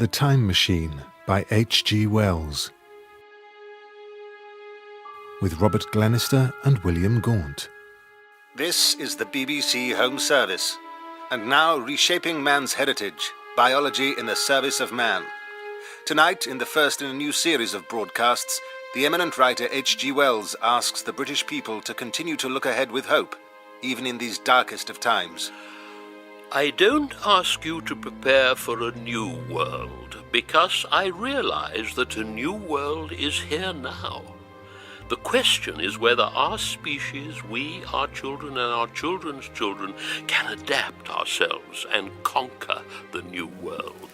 The Time Machine by H.G. Wells, with Robert Glenister and William Gaunt. This is the BBC Home Service, and now reshaping man's heritage, biology in the service of man. Tonight, in the first in a new series of broadcasts, the eminent writer H.G. Wells asks the British people to continue to look ahead with hope, even in these darkest of times. I don't ask you to prepare for a new world, because I realize that a new world is here now. The question is whether our species, we, our children, and our children's children can adapt ourselves and conquer the new world.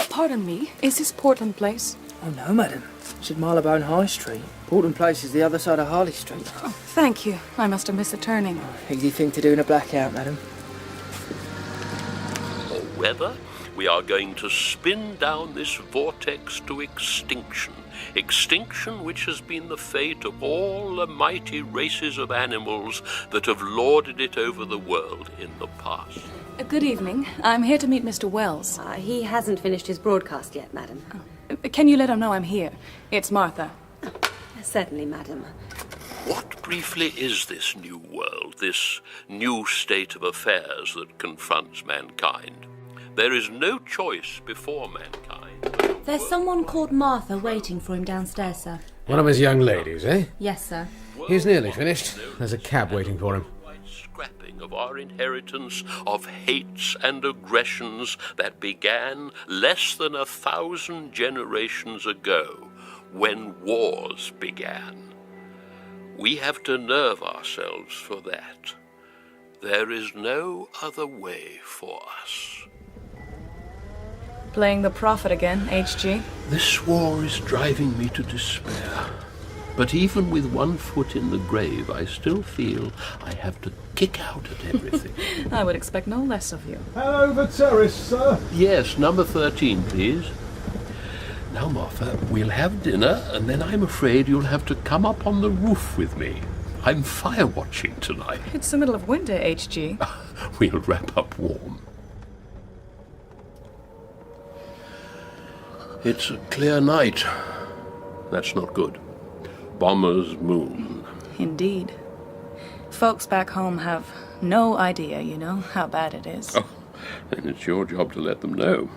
Pardon me, is this Portland Place? Oh no, madam. It's at Marylebone High Street. Portland Place is the other side of Harley Street. Oh, thank you. I must have missed the turning. Easy thing to do in a blackout, madam. Whether we are going to spin down this vortex to extinction, extinction which has been the fate of all the mighty races of animals that have lorded it over the world in the past. Good evening. I'm here to meet Mr. Wells. He hasn't finished his broadcast yet, madam. Can you let him know I'm here? It's Martha. Certainly, madam. What briefly is this new world, this new state of affairs that confronts mankind? There is no choice before mankind. There's someone called Martha waiting for him downstairs, sir. One of his young ladies, eh? Yes, sir. He's nearly finished. There's a cab waiting for him. Scrapping of our inheritance of hates and aggressions that began less than 1,000 generations ago, when wars began. We have to nerve ourselves for that. There is no other way for us. Playing the prophet again, H.G. This war is driving me to despair. But even with one foot in the grave, I still feel I have to kick out at everything. I would expect no less of you. Hello, the terrace, sir. Yes, number 13, please. Now, Martha, we'll have dinner, and then I'm afraid you'll have to come up on the roof with me. I'm fire watching tonight. It's the middle of winter, H.G. We'll wrap up warm. It's a clear night. That's not good. Bomber's moon. Indeed. Folks back home have no idea, you know, how bad it is. Oh, then it's your job to let them know.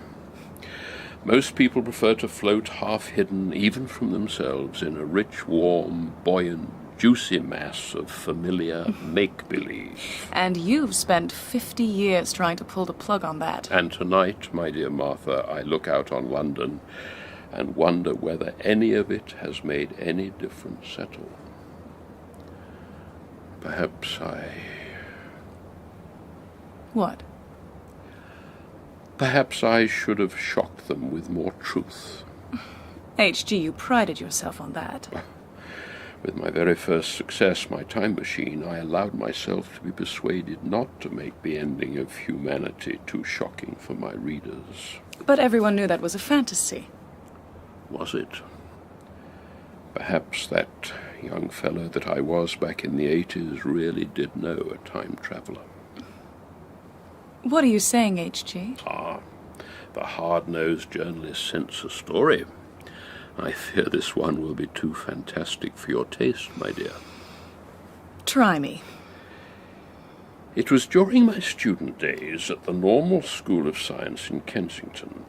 Most people prefer to float half-hidden, even from themselves, in a rich, warm, buoyant, juicy mass of familiar make-believe. And you've spent 50 years trying to pull the plug on that. And tonight, my dear Martha, I look out on London and wonder whether any of it has made any difference at all. Perhaps What? Perhaps I should have shocked them with more truth. H.G., you prided yourself on that. With my very first success, my time machine, I allowed myself to be persuaded not to make the ending of humanity too shocking for my readers. But everyone knew that was a fantasy. Was it? Perhaps that young fellow that I was back in the 80s really did know a time traveler. What are you saying, H.G.? The hard-nosed journalist scents a story. I fear this one will be too fantastic for your taste, my dear. Try me. It was during my student days at the Normal School of Science in Kensington.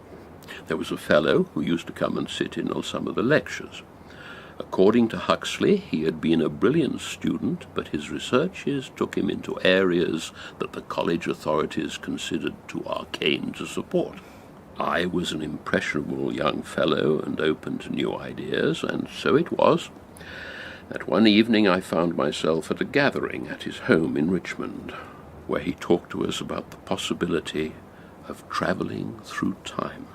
There was a fellow who used to come and sit in on some of the lectures. According to Huxley, he had been a brilliant student, but his researches took him into areas that the college authorities considered too arcane to support. I was an impressionable young fellow and open to new ideas, and so it was that one evening I found myself at a gathering at his home in Richmond, where he talked to us about the possibility of travelling through time.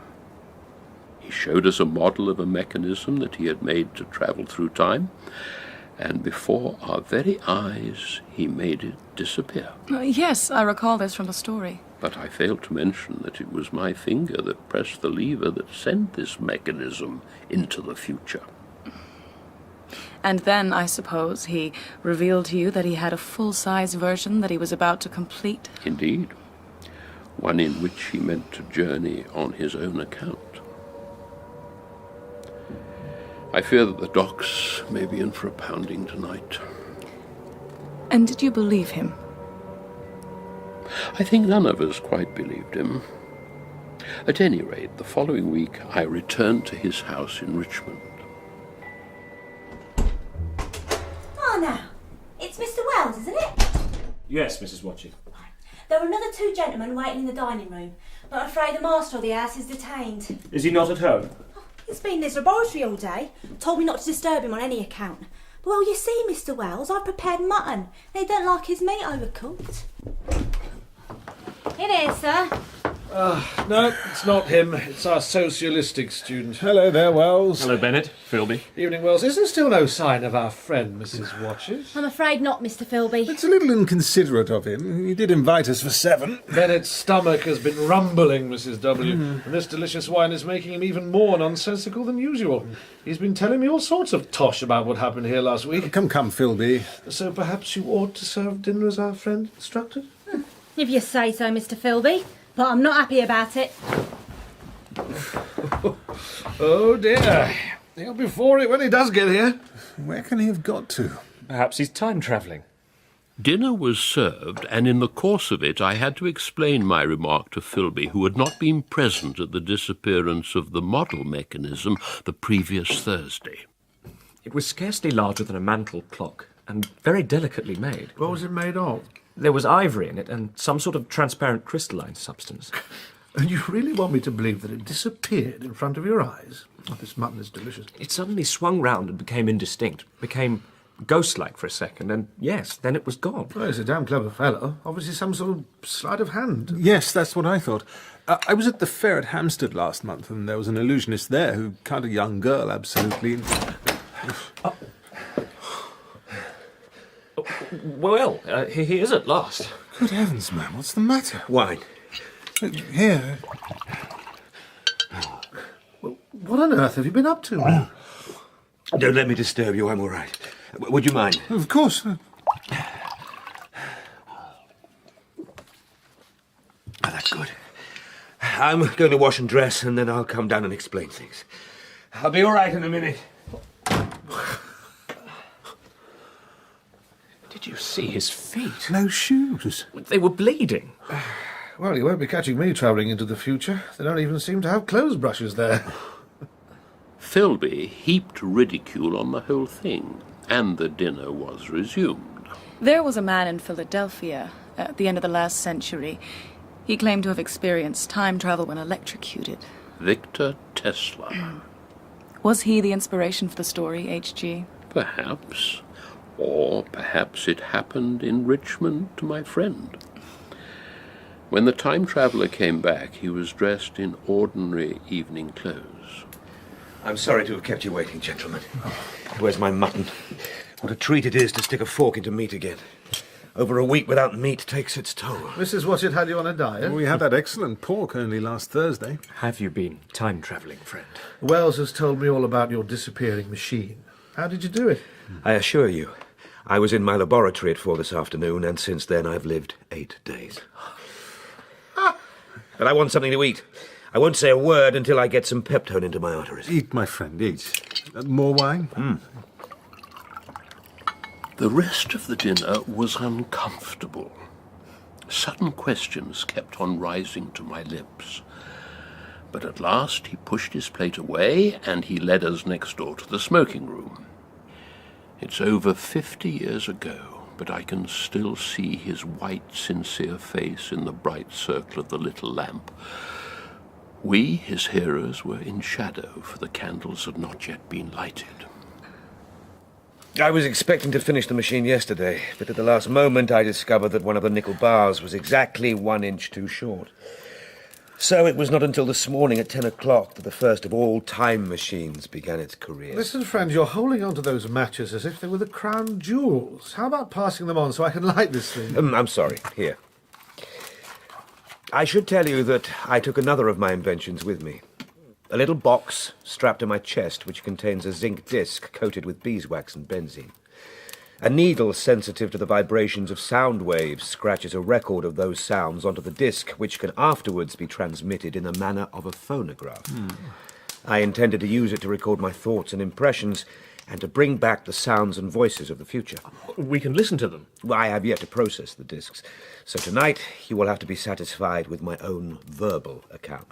He showed us a model of a mechanism that he had made to travel through time, and before our very eyes he made it disappear. Yes, I recall this from the story. But I failed to mention that it was my finger that pressed the lever that sent this mechanism into the future. And then, I suppose, he revealed to you that he had a full-size version that he was about to complete? Indeed. one in which he meant to journey on his own account. I fear that the docks may be in for a pounding tonight. And did you believe him? I think none of us quite believed him. At any rate, the following week I returned to his house in Richmond. Oh, now, it's Mr. Wells, isn't it? Yes, Mrs. Watching. There are another two gentlemen waiting in the dining room, but I'm afraid the master of the house is detained. Is he not at home? He's been in his laboratory all day, told me not to disturb him on any account. But, well, you see, Mr. Wells, I've prepared mutton, and he don't like his meat overcooked. In here, sir. No, it's not him. It's our socialistic student. Hello there, Wells. Hello, Bennett. Philby. Evening, Wells. Is there still no sign of our friend, Mrs. Watches? I'm afraid not, Mr. Philby. It's a little inconsiderate of him. He did invite us for 7. Bennett's stomach has been rumbling, Mrs. W, and this delicious wine is making him even more nonsensical than usual. He's been telling me all sorts of tosh about what happened here last week. Come, Philby. So perhaps you ought to serve dinner as our friend instructed? If you say so, Mr. Philby. But I'm not happy about it. Oh dear. He'll be for it when he does get here. Where can he have got to? Perhaps he's time-travelling. Dinner was served, and in the course of it I had to explain my remark to Philby, who had not been present at the disappearance of the model mechanism the previous Thursday. It was scarcely larger than a mantel clock, and very delicately made. What was it made of? There was ivory in it, and some sort of transparent crystalline substance. And you really want me to believe that it disappeared in front of your eyes? Oh, this mutton is delicious. It suddenly swung round and became indistinct, became ghost-like for a second, and yes, then it was gone. Well, he's a damn clever fellow. Obviously some sort of sleight of hand. Yes, that's what I thought. I was at the fair at Hampstead last month, and there was an illusionist there who cut a young girl absolutely... Well, he is at last. Good heavens, man, what's the matter? Wine. Here. Well, what on earth have you been up to? Don't let me disturb you, I'm all right. Would you mind? Of course. Oh, that's good. I'm going to wash and dress, and then I'll come down and explain things. I'll be all right in a minute. Did you see his feet? No shoes. They were bleeding. Well, you won't be catching me travelling into the future. They don't even seem to have clothes brushes there. Philby heaped ridicule on the whole thing, and the dinner was resumed. There was a man in Philadelphia at the end of the last century. He claimed to have experienced time travel when electrocuted. Victor Tesla. Was he the inspiration for the story, H.G.? Perhaps. Or perhaps it happened in Richmond to my friend. When the time traveller came back, he was dressed in ordinary evening clothes. I'm sorry to have kept you waiting, gentlemen. Where's my mutton? What a treat it is to stick a fork into meat again. Over a week without meat takes its toll. Mrs. Watchett had you on a diet? We had that excellent pork only last Thursday. Have you been time-travelling, friend? Wells has told me all about your disappearing machine. How did you do it? I assure you, I was in my laboratory at 4 this afternoon, and since then I've lived 8 days. But I want something to eat. I won't say a word until I get some peptone into my arteries. Eat, my friend, eat. More wine? The rest of the dinner was uncomfortable. Sudden questions kept on rising to my lips. But at last he pushed his plate away, and he led us next door to the smoking room. It's over 50 years ago, but I can still see his white, sincere face in the bright circle of the little lamp. We, his hearers, were in shadow, for the candles had not yet been lighted. I was expecting to finish the machine yesterday, but at the last moment I discovered that one of the nickel bars was exactly 1 inch too short. So it was not until this morning at 10 o'clock that the first of all time machines began its career. Listen, friend, you're holding on to those matches as if they were the crown jewels. How about passing them on so I can light this thing? I'm sorry. Here. I should tell you that I took another of my inventions with me. A little box strapped to my chest which contains a zinc disc coated with beeswax and benzene. A needle sensitive to the vibrations of sound waves scratches a record of those sounds onto the disc, which can afterwards be transmitted in the manner of a phonograph. I intended to use it to record my thoughts and impressions, and to bring back the sounds and voices of the future. We can listen to them. Well, I have yet to process the discs, so tonight you will have to be satisfied with my own verbal account.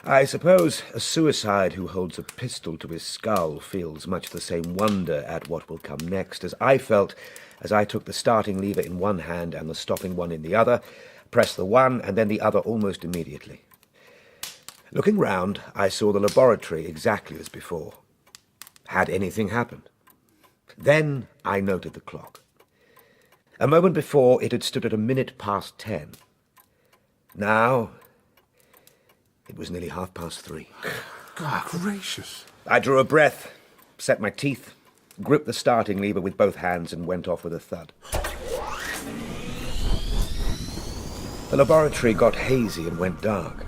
I suppose a suicide who holds a pistol to his skull feels much the same wonder at what will come next as I felt as I took the starting lever in one hand and the stopping one in the other, pressed the one and then the other almost immediately. Looking round, I saw the laboratory exactly as before. Had anything happened? Then I noted the clock. A moment before, it had stood at 10:03. Now, it was nearly 3:30. God gracious. I drew a breath, set my teeth, gripped the starting lever with both hands and went off with a thud. The laboratory got hazy and went dark.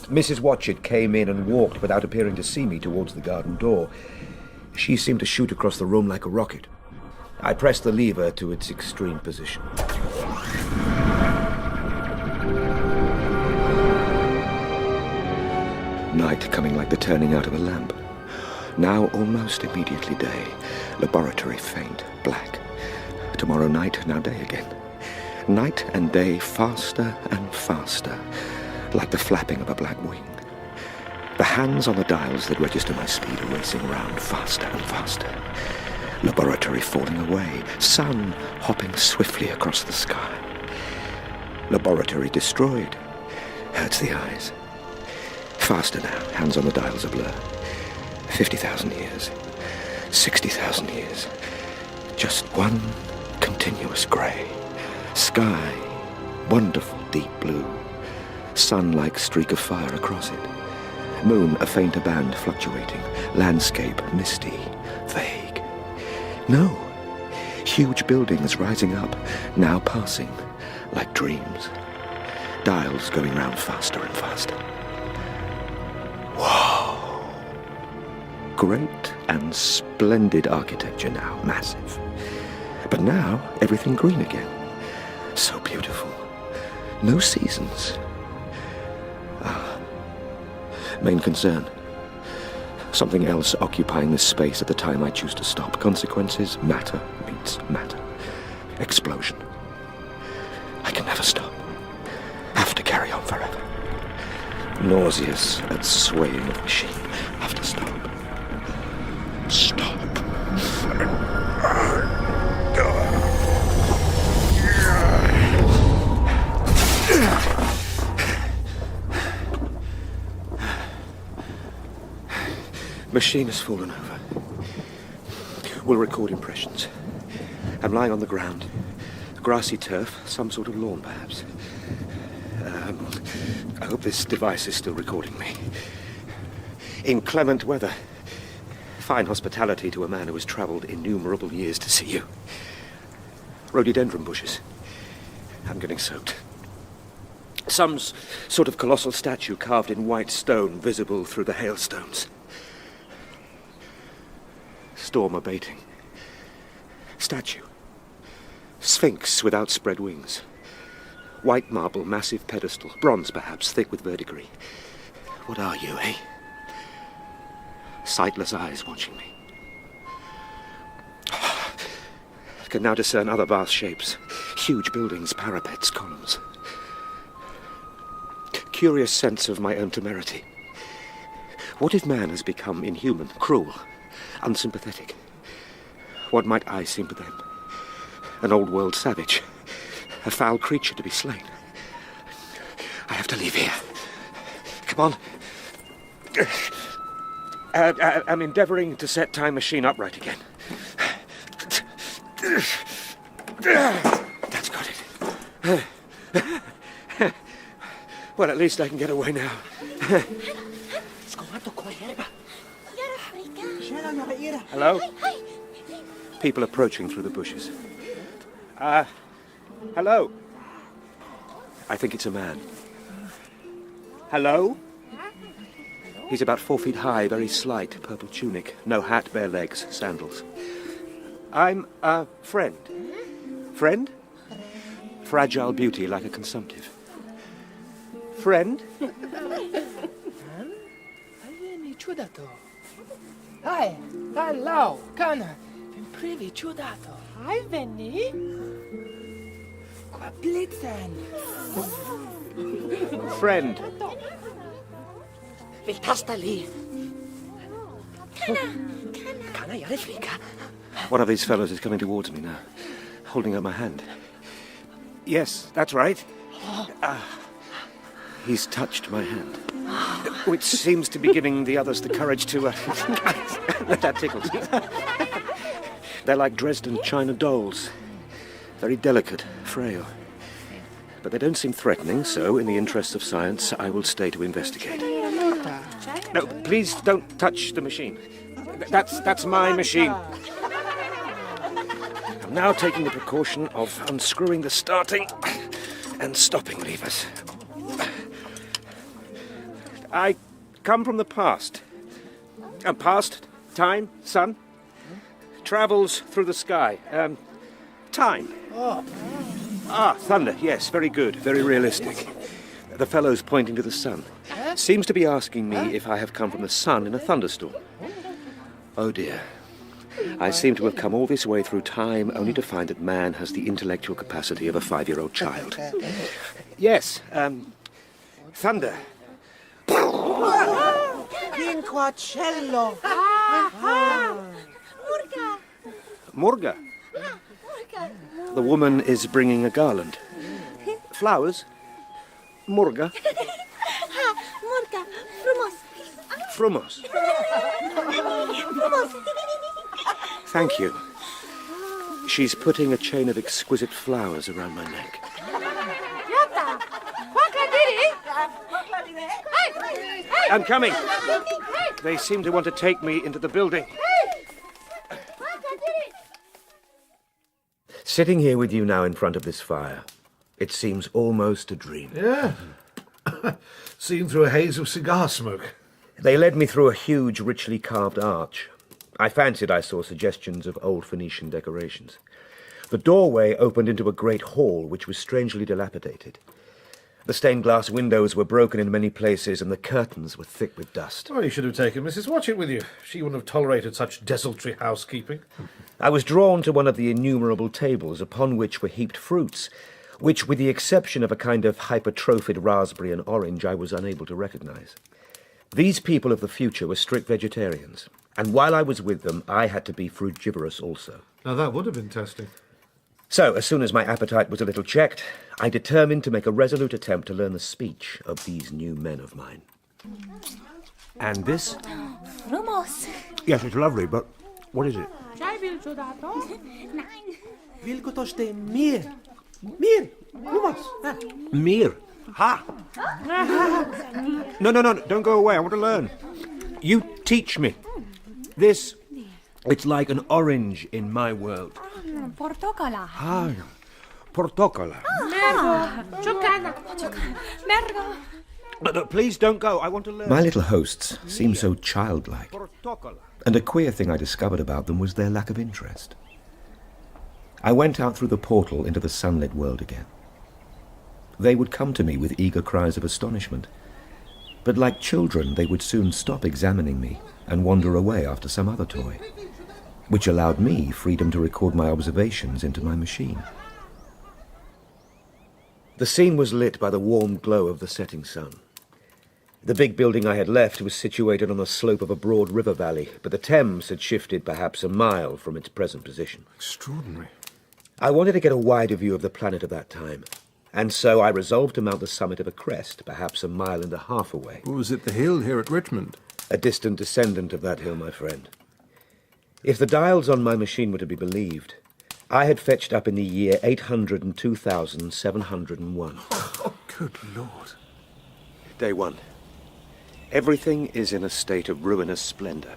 Mrs. Watchett came in and walked without appearing to see me towards the garden door. She seemed to shoot across the room like a rocket. I pressed the lever to its extreme position. Night coming like the turning out of a lamp. Now almost immediately day. Laboratory faint, black. Tomorrow night, now day again. Night and day faster and faster, like the flapping of a black wing. The hands on the dials that register my speed are racing round faster and faster. Laboratory falling away, sun hopping swiftly across the sky. Laboratory destroyed, hurts the eyes. Faster now, hands on the dials a blur. 50,000 years, 60,000 years. Just one continuous grey. Sky, wonderful deep blue. Sun like streak of fire across it. Moon, a fainter band fluctuating. Landscape, misty, vague. No. Huge buildings rising up, now passing, like dreams. Dials going round faster and faster. Whoa. Great and splendid architecture now, massive. But now, everything green again. So beautiful. No seasons. Main concern. Something else occupying this space at the time I choose to stop. Consequences, matter meets matter. Explosion. I can never stop. Have to carry on forever. Nauseous and swaying of machine. Have to stop. Stop. Machine has fallen over. We'll record impressions. I'm lying on the ground. Grassy turf, some sort of lawn perhaps. I hope this device is still recording me. Inclement weather. Fine hospitality to a man who has travelled innumerable years to see you. Rhododendron bushes. I'm getting soaked. Some sort of colossal statue carved in white stone, visible through the hailstones. Storm abating. Statue. Sphinx with outspread wings. White marble, massive pedestal. Bronze, perhaps, thick with verdigris. What are you, eh? Sightless eyes watching me. I can now discern other vast shapes. Huge buildings, parapets, columns. Curious sense of my own temerity. What if man has become inhuman, cruel, unsympathetic? What might I seem to them? An old-world savage. A foul creature to be slain. I have to leave here. Come on. I'm endeavouring to set time machine upright again. That's got it. Well, at least I can get away now. Hello? People approaching through the bushes. Hello? I think it's a man. Hello? He's about 4 feet high, very slight, purple tunic, no hat, bare legs, sandals. I'm a friend. Friend? Fragile beauty like a consumptive. Friend? Ciudato. Hai, hello, Cana. Privi ciudato. Hai veni? Qua blitzen. Friend. Viltastali. Cana jag flicka. One of these fellows is coming towards me now, holding out my hand. Yes, that's right. He's touched my hand, which seems to be giving the others the courage to... that tickles. They're like Dresden china dolls. Very delicate, frail. But they don't seem threatening, so in the interests of science, I will stay to investigate. No, please don't touch the machine. That's my machine. I'm now taking the precaution of unscrewing the starting and stopping levers. I come from the past. Past, time, sun, travels through the sky. Time. Thunder, yes, very good, very realistic. The fellow's pointing to the sun. Seems to be asking me if I have come from the sun in a thunderstorm. Oh dear. I seem to have come all this way through time only to find that man has the intellectual capacity of a 5-year-old child. Yes, thunder. Quinquacello. Murga. The woman is bringing a garland. Flowers. Murga. Murga, frumos. Frumos. Thank you. She's putting a chain of exquisite flowers around my neck. I'm coming. They seem to want to take me into the building. Sitting here with you now in front of this fire, it seems almost a dream. Yeah. Seen through a haze of cigar smoke. They led me through a huge, richly carved arch. I fancied I saw suggestions of old Phoenician decorations. The doorway opened into a great hall, which was strangely dilapidated. The stained glass windows were broken in many places, and the curtains were thick with dust. Oh, you should have taken Mrs. Watchett with you. She wouldn't have tolerated such desultory housekeeping. I was drawn to one of the innumerable tables upon which were heaped fruits, which, with the exception of a kind of hypertrophied raspberry and orange, I was unable to recognize. These people of the future were strict vegetarians, and while I was with them, I had to be frugivorous also. Now, that would have been testing. So, as soon as my appetite was a little checked, I determined to make a resolute attempt to learn the speech of these new men of mine. And this? Frumos. Yes, it's lovely, but what is it? Vilkotoste mir. Mir. Frumos. Mir. Ha! No, don't go away. I want to learn. You teach me. This, it's like an orange in my world. Portocola. Ah, portocola. Mergo. No, please don't go. I want to learn. My little hosts seem so childlike. And a queer thing I discovered about them was their lack of interest. I went out through the portal into the sunlit world again. They would come to me with eager cries of astonishment. But like children, they would soon stop examining me and wander away after some other toy, which allowed me freedom to record my observations into my machine. The scene was lit by the warm glow of the setting sun. The big building I had left was situated on the slope of a broad river valley, but the Thames had shifted perhaps a mile from its present position. Extraordinary. I wanted to get a wider view of the planet of that time, and so I resolved to mount the summit of a crest, perhaps a mile and a half away. Was it the hill here at Richmond? A distant descendant of that hill, my friend. If the dials on my machine were to be believed, I had fetched up in the year 802,701. Oh, good Lord. Day 1. Everything is in a state of ruinous splendor.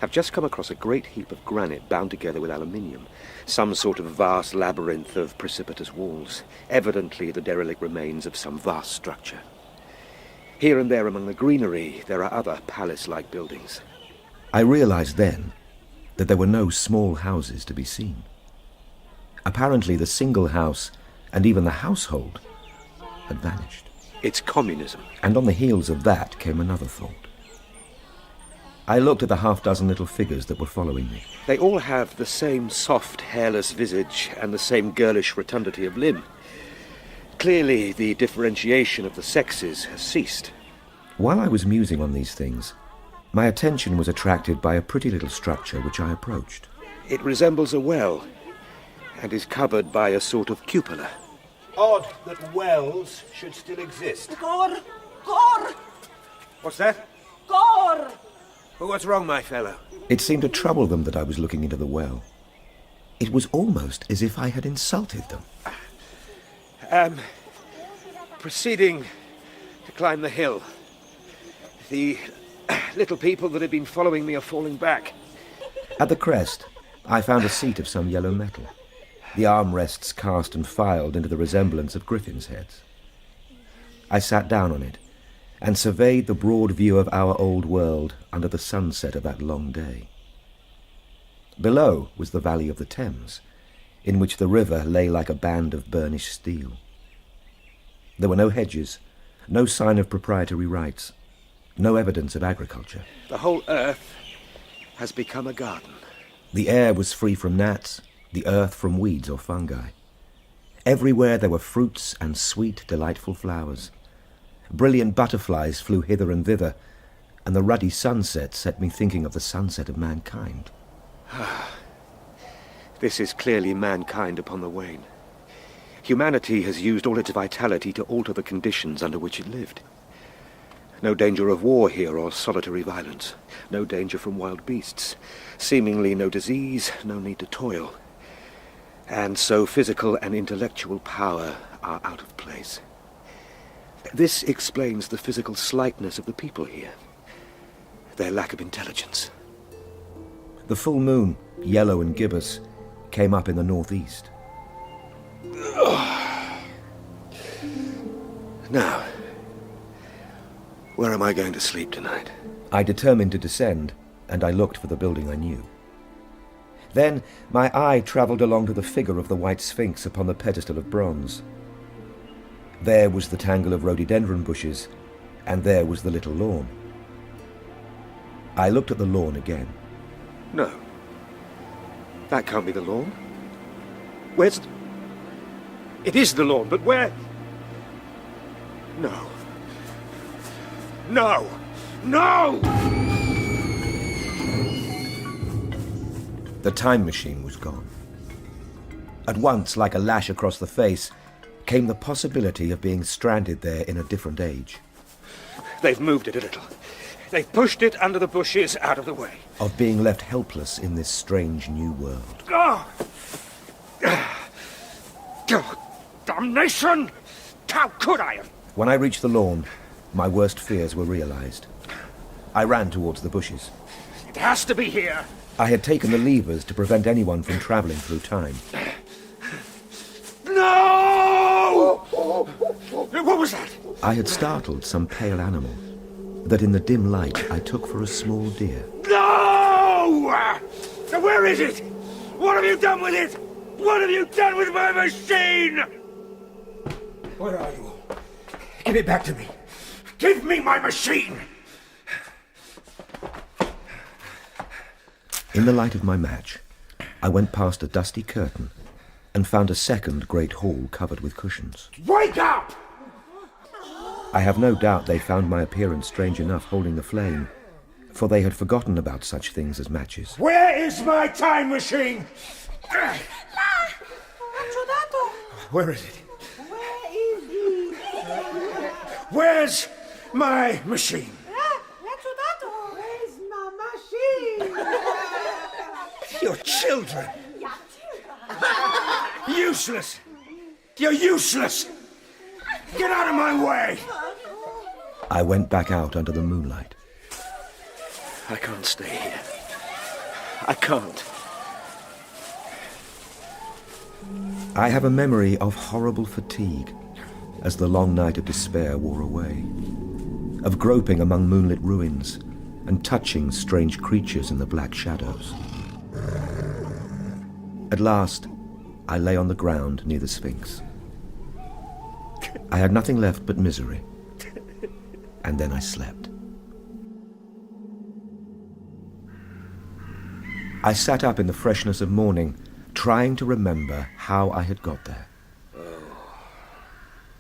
I've just come across a great heap of granite bound together with aluminium, some sort of vast labyrinth of precipitous walls, evidently the derelict remains of some vast structure. Here and there among the greenery, there are other palace-like buildings. I realized then that there were no small houses to be seen. Apparently the single house, and even the household, had vanished. It's communism. And on the heels of that came another thought. I looked at the half-dozen little figures that were following me. They all have the same soft, hairless visage and the same girlish rotundity of limb. Clearly, the differentiation of the sexes has ceased. While I was musing on these things, my attention was attracted by a pretty little structure which I approached. It resembles a well, and is covered by a sort of cupola. Odd that wells should still exist. Gore! Gore! What's that? Gore! Well, what's wrong, my fellow? It seemed to trouble them that I was looking into the well. It was almost as if I had insulted them. Proceeding to climb the hill. The little people that have been following me are falling back. At the crest, I found a seat of some yellow metal, the armrests cast and filed into the resemblance of griffins' heads. I sat down on it and surveyed the broad view of our old world under the sunset of that long day. Below was the valley of the Thames, in which the river lay like a band of burnished steel. There were no hedges, no sign of proprietary rights, no evidence of agriculture. The whole earth has become a garden. The air was free from gnats, the earth from weeds or fungi. Everywhere there were fruits and sweet, delightful flowers. Brilliant butterflies flew hither and thither, and the ruddy sunset set me thinking of the sunset of mankind. This is clearly mankind upon the wane. Humanity has used all its vitality to alter the conditions under which it lived. No danger of war here or solitary violence. No danger from wild beasts. Seemingly no disease, no need to toil. And so physical and intellectual power are out of place. This explains the physical slightness of the people here. Their lack of intelligence. The full moon, yellow and gibbous, came up in the northeast. Now, where am I going to sleep tonight? I determined to descend, and I looked for the building I knew. Then my eye travelled along to the figure of the white sphinx upon the pedestal of bronze. There was the tangle of rhododendron bushes, and there was the little lawn. I looked at the lawn again. No. That can't be the lawn. Where's... It is the lawn, but where... No. No! No! The time machine was gone. At once, like a lash across the face, came the possibility of being stranded there in a different age. They've moved it a little. They've pushed it under the bushes out of the way. Of being left helpless in this strange new world. Oh! Damnation! How could I have... When I reached the lawn, my worst fears were realized. I ran towards the bushes. It has to be here. I had taken the levers to prevent anyone from traveling through time. No! What was that? I had startled some pale animal that in the dim light I took for a small deer. No! Where is it? What have you done with it? What have you done with my machine? Where are you? Give it back to me. Give me my machine! In the light of my match, I went past a dusty curtain and found a second great hall covered with cushions. Wake up! I have no doubt they found my appearance strange enough holding the flame, for they had forgotten about such things as matches. Where is my time machine? Where is it? Where's my machine? Where's my machine? You're children. Useless. You're useless. Get out of my way. I went back out under the moonlight. I can't stay here. I can't. I have a memory of horrible fatigue as the long night of despair wore away, of groping among moonlit ruins and touching strange creatures in the black shadows. At last, I lay on the ground near the Sphinx. I had nothing left but misery. And then I slept. I sat up in the freshness of morning, trying to remember how I had got there.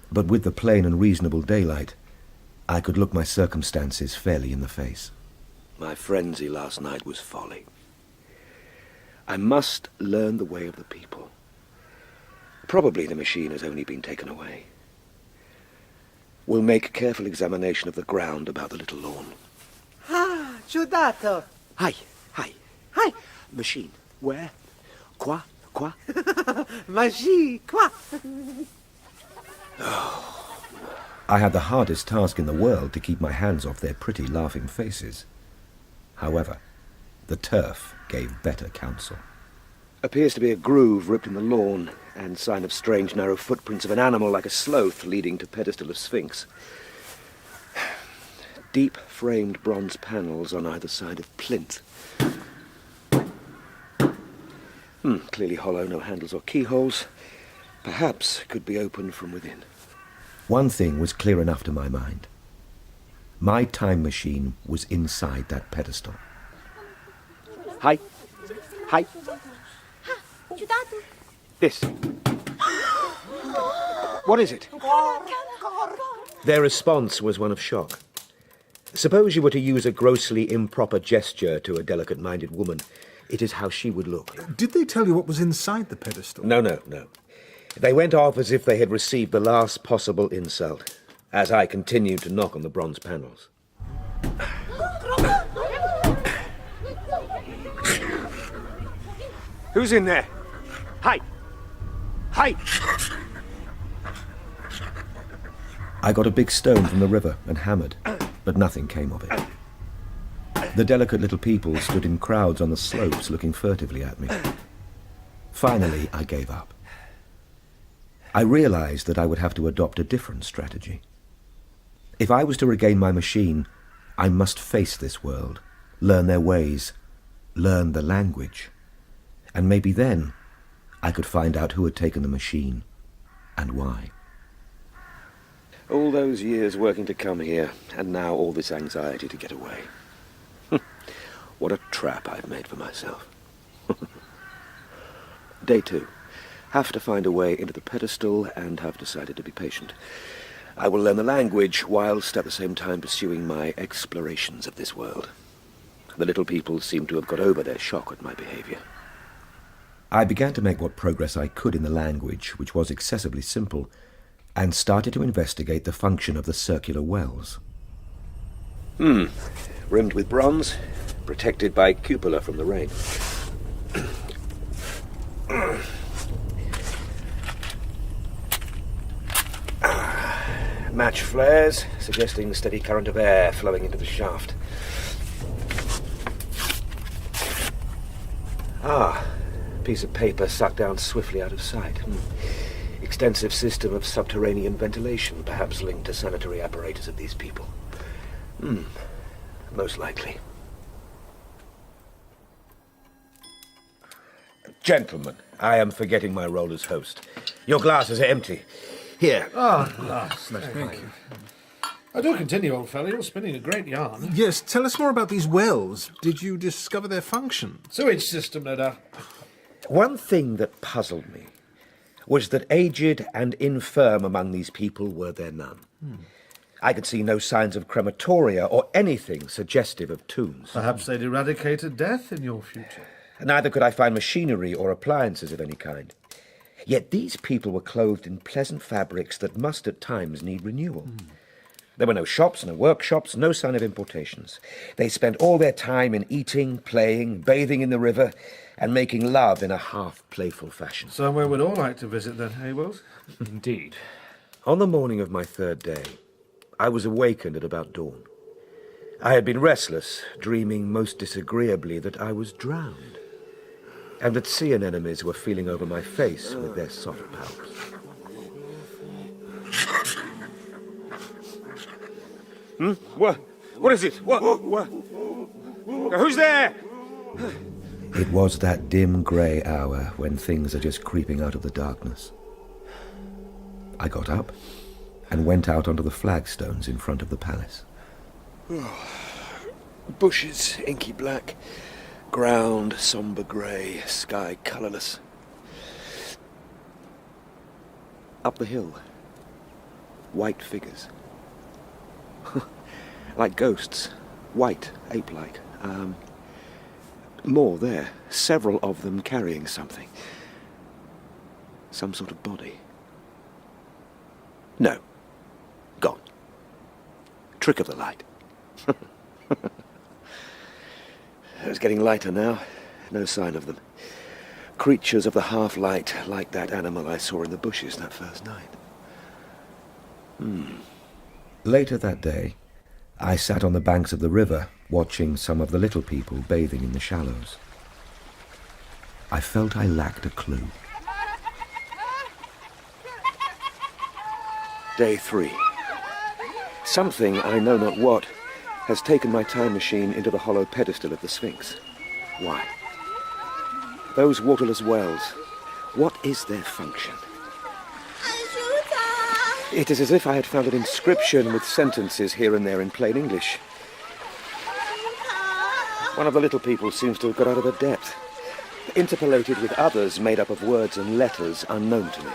But with the plain and reasonable daylight, I could look my circumstances fairly in the face. My frenzy last night was folly. I must learn the way of the people. Probably the machine has only been taken away. We'll make careful examination of the ground about the little lawn. Ah, Giudato. Hi. Machine. Where? Qua? Magie, quoi? I had the hardest task in the world to keep my hands off their pretty laughing faces. However, the turf gave better counsel. Appears to be a groove ripped in the lawn, and sign of strange narrow footprints of an animal like a sloth leading to pedestal of Sphinx. Deep framed bronze panels on either side of plinth. Clearly hollow, no handles or keyholes. Perhaps could be opened from within. One thing was clear enough to my mind. My time machine was inside that pedestal. Hi. This. What is it? Their response was one of shock. Suppose you were to use a grossly improper gesture to a delicate-minded woman. It is how she would look. Did they tell you what was inside the pedestal? No. They went off as if they had received the last possible insult, as I continued to knock on the bronze panels. Who's in there? Hi! I got a big stone from the river and hammered, but nothing came of it. The delicate little people stood in crowds on the slopes looking furtively at me. Finally, I gave up. I realized that I would have to adopt a different strategy. If I was to regain my machine, I must face this world, learn their ways, learn the language. And maybe then I could find out who had taken the machine and why. All those years working to come here, and now all this anxiety to get away. What a trap I've made for myself. Day 2. Have to find a way into the pedestal and have decided to be patient. I will learn the language whilst at the same time pursuing my explorations of this world. The little people seem to have got over their shock at my behavior. I began to make what progress I could in the language, which was excessively simple, and started to investigate the function of the circular wells. Rimmed with bronze, protected by cupola from the rain. Match flares, suggesting steady current of air flowing into the shaft. Piece of paper sucked down swiftly out of sight. Extensive system of subterranean ventilation, perhaps linked to sanitary apparatus of these people. Most likely. Gentlemen, I am forgetting my role as host. Your glasses are empty. Here. Thank you. I do continue, old fellow. You're spinning a great yarn. Yes, tell us more about these wells. Did you discover their function? Sewage system, no doubt. One thing that puzzled me was that aged and infirm among these people were there none. I could see no signs of crematoria or anything suggestive of tombs. Perhaps they'd eradicated death in your future. Neither could I find machinery or appliances of any kind. Yet these people were clothed in pleasant fabrics that must at times need renewal. There were no shops, no workshops, no sign of importations. They spent all their time in eating, playing, bathing in the river, and making love in a half-playful fashion. Somewhere we'd all like to visit then, eh, Wells? Indeed. On the morning of my third day, I was awakened at about dawn. I had been restless, dreaming most disagreeably that I was drowned, and that sea anemones were feeling over my face with their soft palps. What is it? What? Who's there? It was that dim grey hour when things are just creeping out of the darkness. I got up and went out onto the flagstones in front of the palace. Bushes, inky black. Ground, sombre grey. Sky, colourless. Up the hill. White figures. Like ghosts. White, ape-like. More there. Several of them carrying something. Some sort of body. No. Gone. Trick of the light. It was getting lighter now. No sign of them. Creatures of the half-light, like that animal I saw in the bushes that first night. Later that day, I sat on the banks of the river, watching some of the little people bathing in the shallows. I felt I lacked a clue. Day 3. Something, I know not what, has taken my time machine into the hollow pedestal of the Sphinx. Why? Those waterless wells, what is their function? It is as if I had found an inscription with sentences here and there in plain English. One of the little people seems to have got out of her depth, interpolated with others made up of words and letters unknown to me.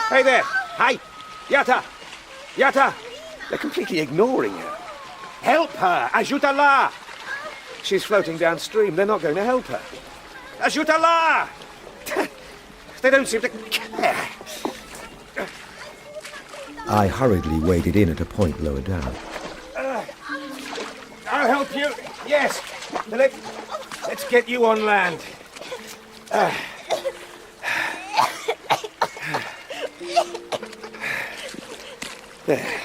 Hey there! Hi! Yata! Yata! They're completely ignoring her. Help her! Ajuta-la! She's floating downstream. They're not going to help her. Ajuta-la! They don't seem to care. I hurriedly waded in at a point lower down. I'll help you. Yes. Let's get you on land. There.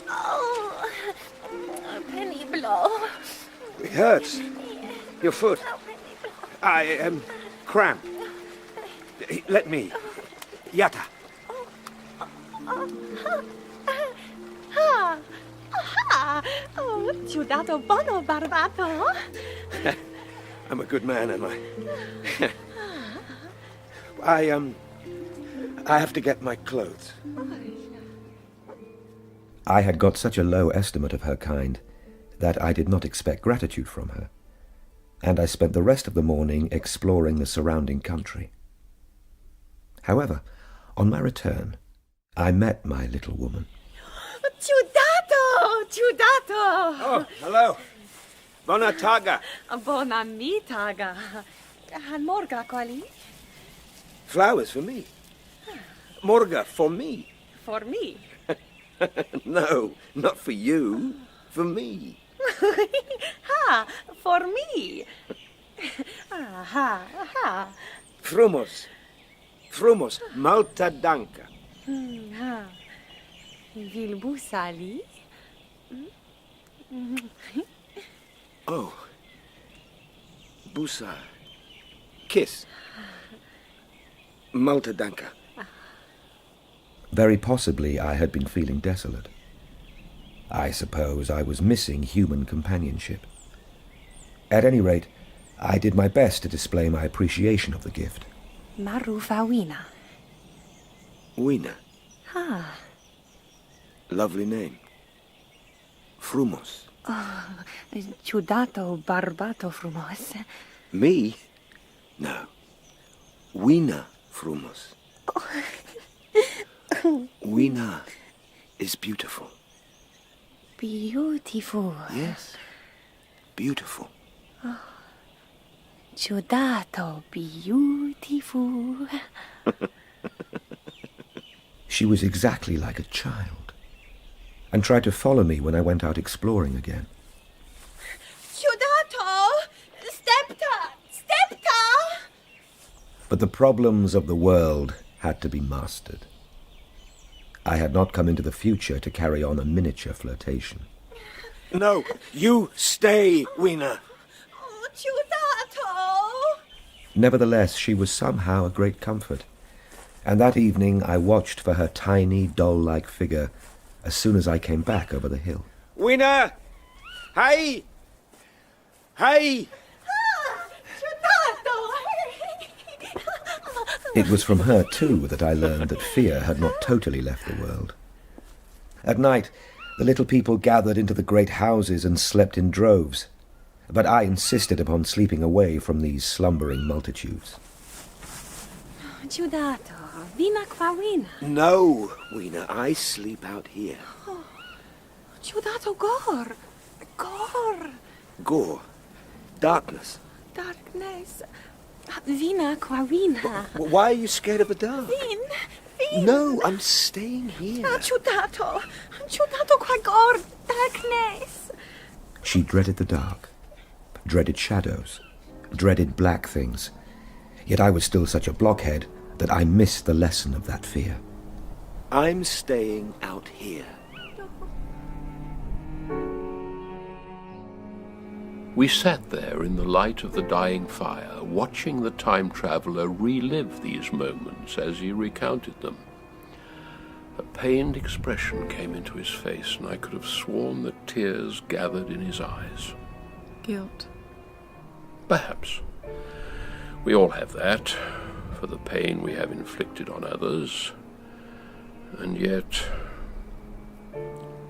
Oh, a penny blow. It hurts. Your foot. I am cramped. Let me. Yata. Oh, Ciudato Bono Barbato. I'm a good man, am I? I have to get my clothes. I had got such a low estimate of her kind that I did not expect gratitude from her, and I spent the rest of the morning exploring the surrounding country. However, on my return, I met my little woman. Ciudato! Ciudato! Oh, hello. Bona taga. Bona mi taga. Morga quali? Flowers for me. Morga for me. For me. No, not for you. For me. Ha! For me. Ha! Ha! Frumos. Frumos. Malta danka. Ha. Vilbusali. Oh. Busa. Kiss. Malta danka. Very possibly I had been feeling desolate. I suppose I was missing human companionship. At any rate, I did my best to display my appreciation of the gift. Marufa wina. Wina. Ha. Lovely name. Frumos. Oh, Ciudato Barbato Frumos. Me? No. Wina Frumos. Wina is beautiful. Beautiful. Yes. Beautiful. Oh. Ciudato beautiful. She was exactly like a child, and tried to follow me when I went out exploring again. Ciudato! Stepta! Stepta! But the problems of the world had to be mastered. I had not come into the future to carry on a miniature flirtation. No, you stay, Wina. Oh, Ciudato! Nevertheless, she was somehow a great comfort, and that evening I watched for her tiny, doll-like figure as soon as I came back over the hill. Wina! Hi! Hey! It was from her, too, that I learned that fear had not totally left the world. At night, the little people gathered into the great houses and slept in droves, but I insisted upon sleeping away from these slumbering multitudes. Ciudato, vina qua vina. No, Weena, I sleep out here. Oh, ciudato gore. Gore. Gore. Darkness. Darkness. Vina qua vina. Why are you scared of the dark? Vin. No, I'm staying here. Ciudato qua gore. Darkness. She dreaded the dark, dreaded shadows, dreaded black things. Yet I was still such a blockhead that I missed the lesson of that fear. I'm staying out here. We sat there in the light of the dying fire, watching the time traveller relive these moments as he recounted them. A pained expression came into his face, and I could have sworn that tears gathered in his eyes. Guilt. Perhaps. We all have that, for the pain we have inflicted on others. And yet,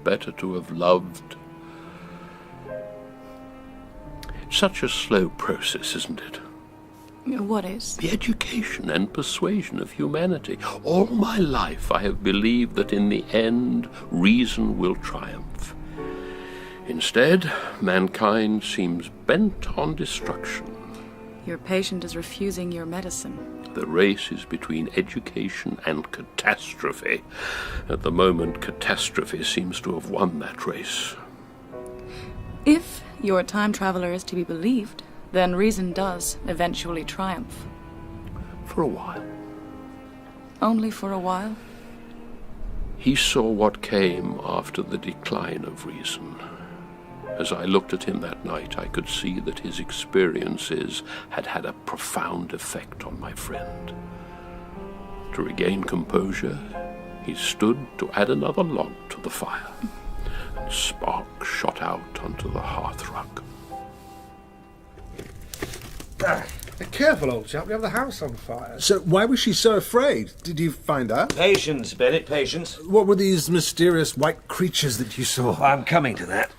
better to have loved. Such a slow process, isn't it? What is? The education and persuasion of humanity. All my life I have believed that in the end reason will triumph. Instead, mankind seems bent on destruction. Your patient is refusing your medicine. The race is between education and catastrophe. At the moment, catastrophe seems to have won that race. If your time traveler is to be believed, then reason does eventually triumph. For a while. Only for a while? He saw what came after the decline of reason. As I looked at him that night, I could see that his experiences had had a profound effect on my friend. To regain composure, he stood to add another log to the fire, and sparks shot out onto the hearthrug. Be careful, old chap. You have the house on fire. So why was she so afraid? Did you find out? Patience, Bennett, patience. What were these mysterious white creatures that you saw? I'm coming to that.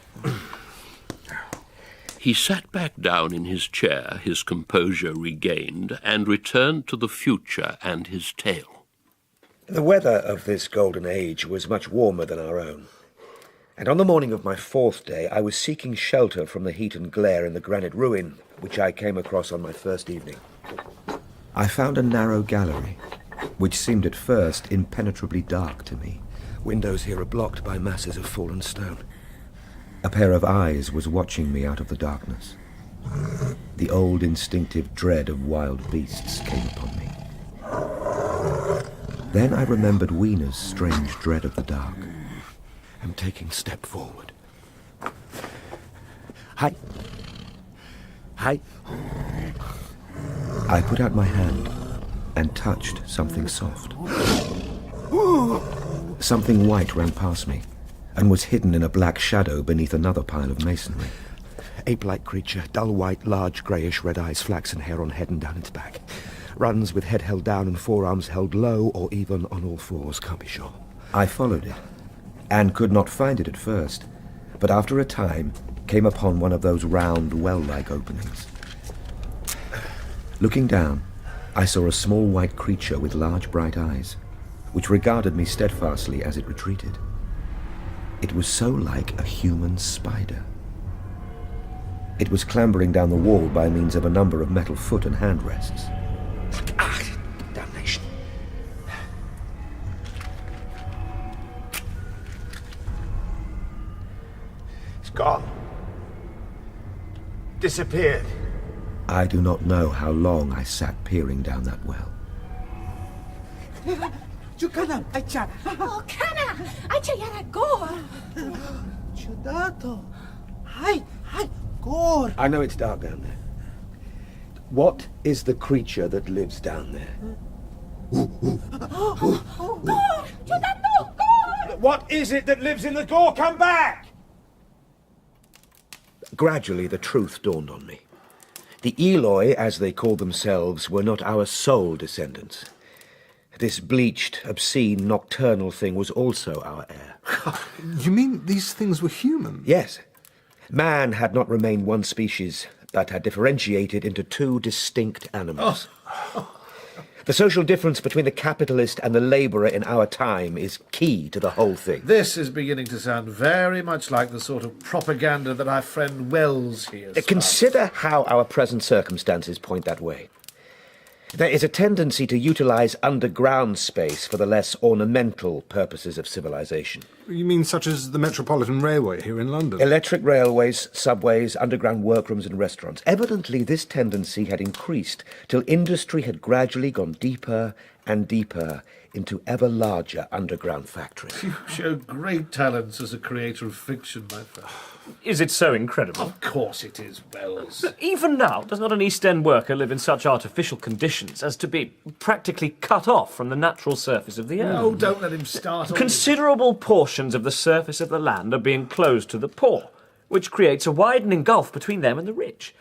He sat back down in his chair, his composure regained, and returned to the future and his tale. The weather of this golden age was much warmer than our own. And on the morning of my 4th day, I was seeking shelter from the heat and glare in the granite ruin, which I came across on my first evening. I found a narrow gallery, which seemed at first impenetrably dark to me. Windows here are blocked by masses of fallen stone. A pair of eyes was watching me out of the darkness. The old instinctive dread of wild beasts came upon me. Then I remembered Weena's strange dread of the dark. I'm taking a step forward. Hi. Hi. I put out my hand and touched something soft. Something white ran past me and was hidden in a black shadow beneath another pile of masonry. Ape-like creature, dull white, large, greyish, red eyes, flaxen hair on head and down its back. Runs with head held down and forearms held low or even on all fours, can't be sure. I followed it and could not find it at first, but after a time came upon one of those round, well-like openings. Looking down, I saw a small white creature with large bright eyes, which regarded me steadfastly as it retreated. It was so like a human spider. It was clambering down the wall by means of a number of metal foot and hand rests. Ah, damnation. It's gone. Disappeared. I do not know how long I sat peering down that well. Ciucana, aici. Oh, Cana! Aici era Gore! Ciudato. Hai, Gore. I know it's dark down there. What is the creature that lives down there? Gore! Ciudato! Gore! What is it that lives in the gore? Come back! Gradually, the truth dawned on me. The Eloi, as they called themselves, were not our sole descendants. This bleached, obscene, nocturnal thing was also our heir. You mean these things were human? Yes. Man had not remained one species, but had differentiated into two distinct animals. The social difference between the capitalist and the labourer in our time is key to the whole thing. This is beginning to sound very much like the sort of propaganda that our friend Wells here spouts. Consider how our present circumstances point that way. There is a tendency to utilise underground space for the less ornamental purposes of civilization. You mean such as the Metropolitan Railway here in London? Electric railways, subways, underground workrooms and restaurants. Evidently, this tendency had increased till industry had gradually gone deeper and deeper into ever larger underground factories. You show great talents as a creator of fiction, my friend. Is it so incredible? Of course it is, Wells. Even now, does not an East End worker live in such artificial conditions as to be practically cut off from the natural surface of the earth? Oh, don't let him start on Considerable portions of the surface of the land are being closed to the poor, which creates a widening gulf between them and the rich.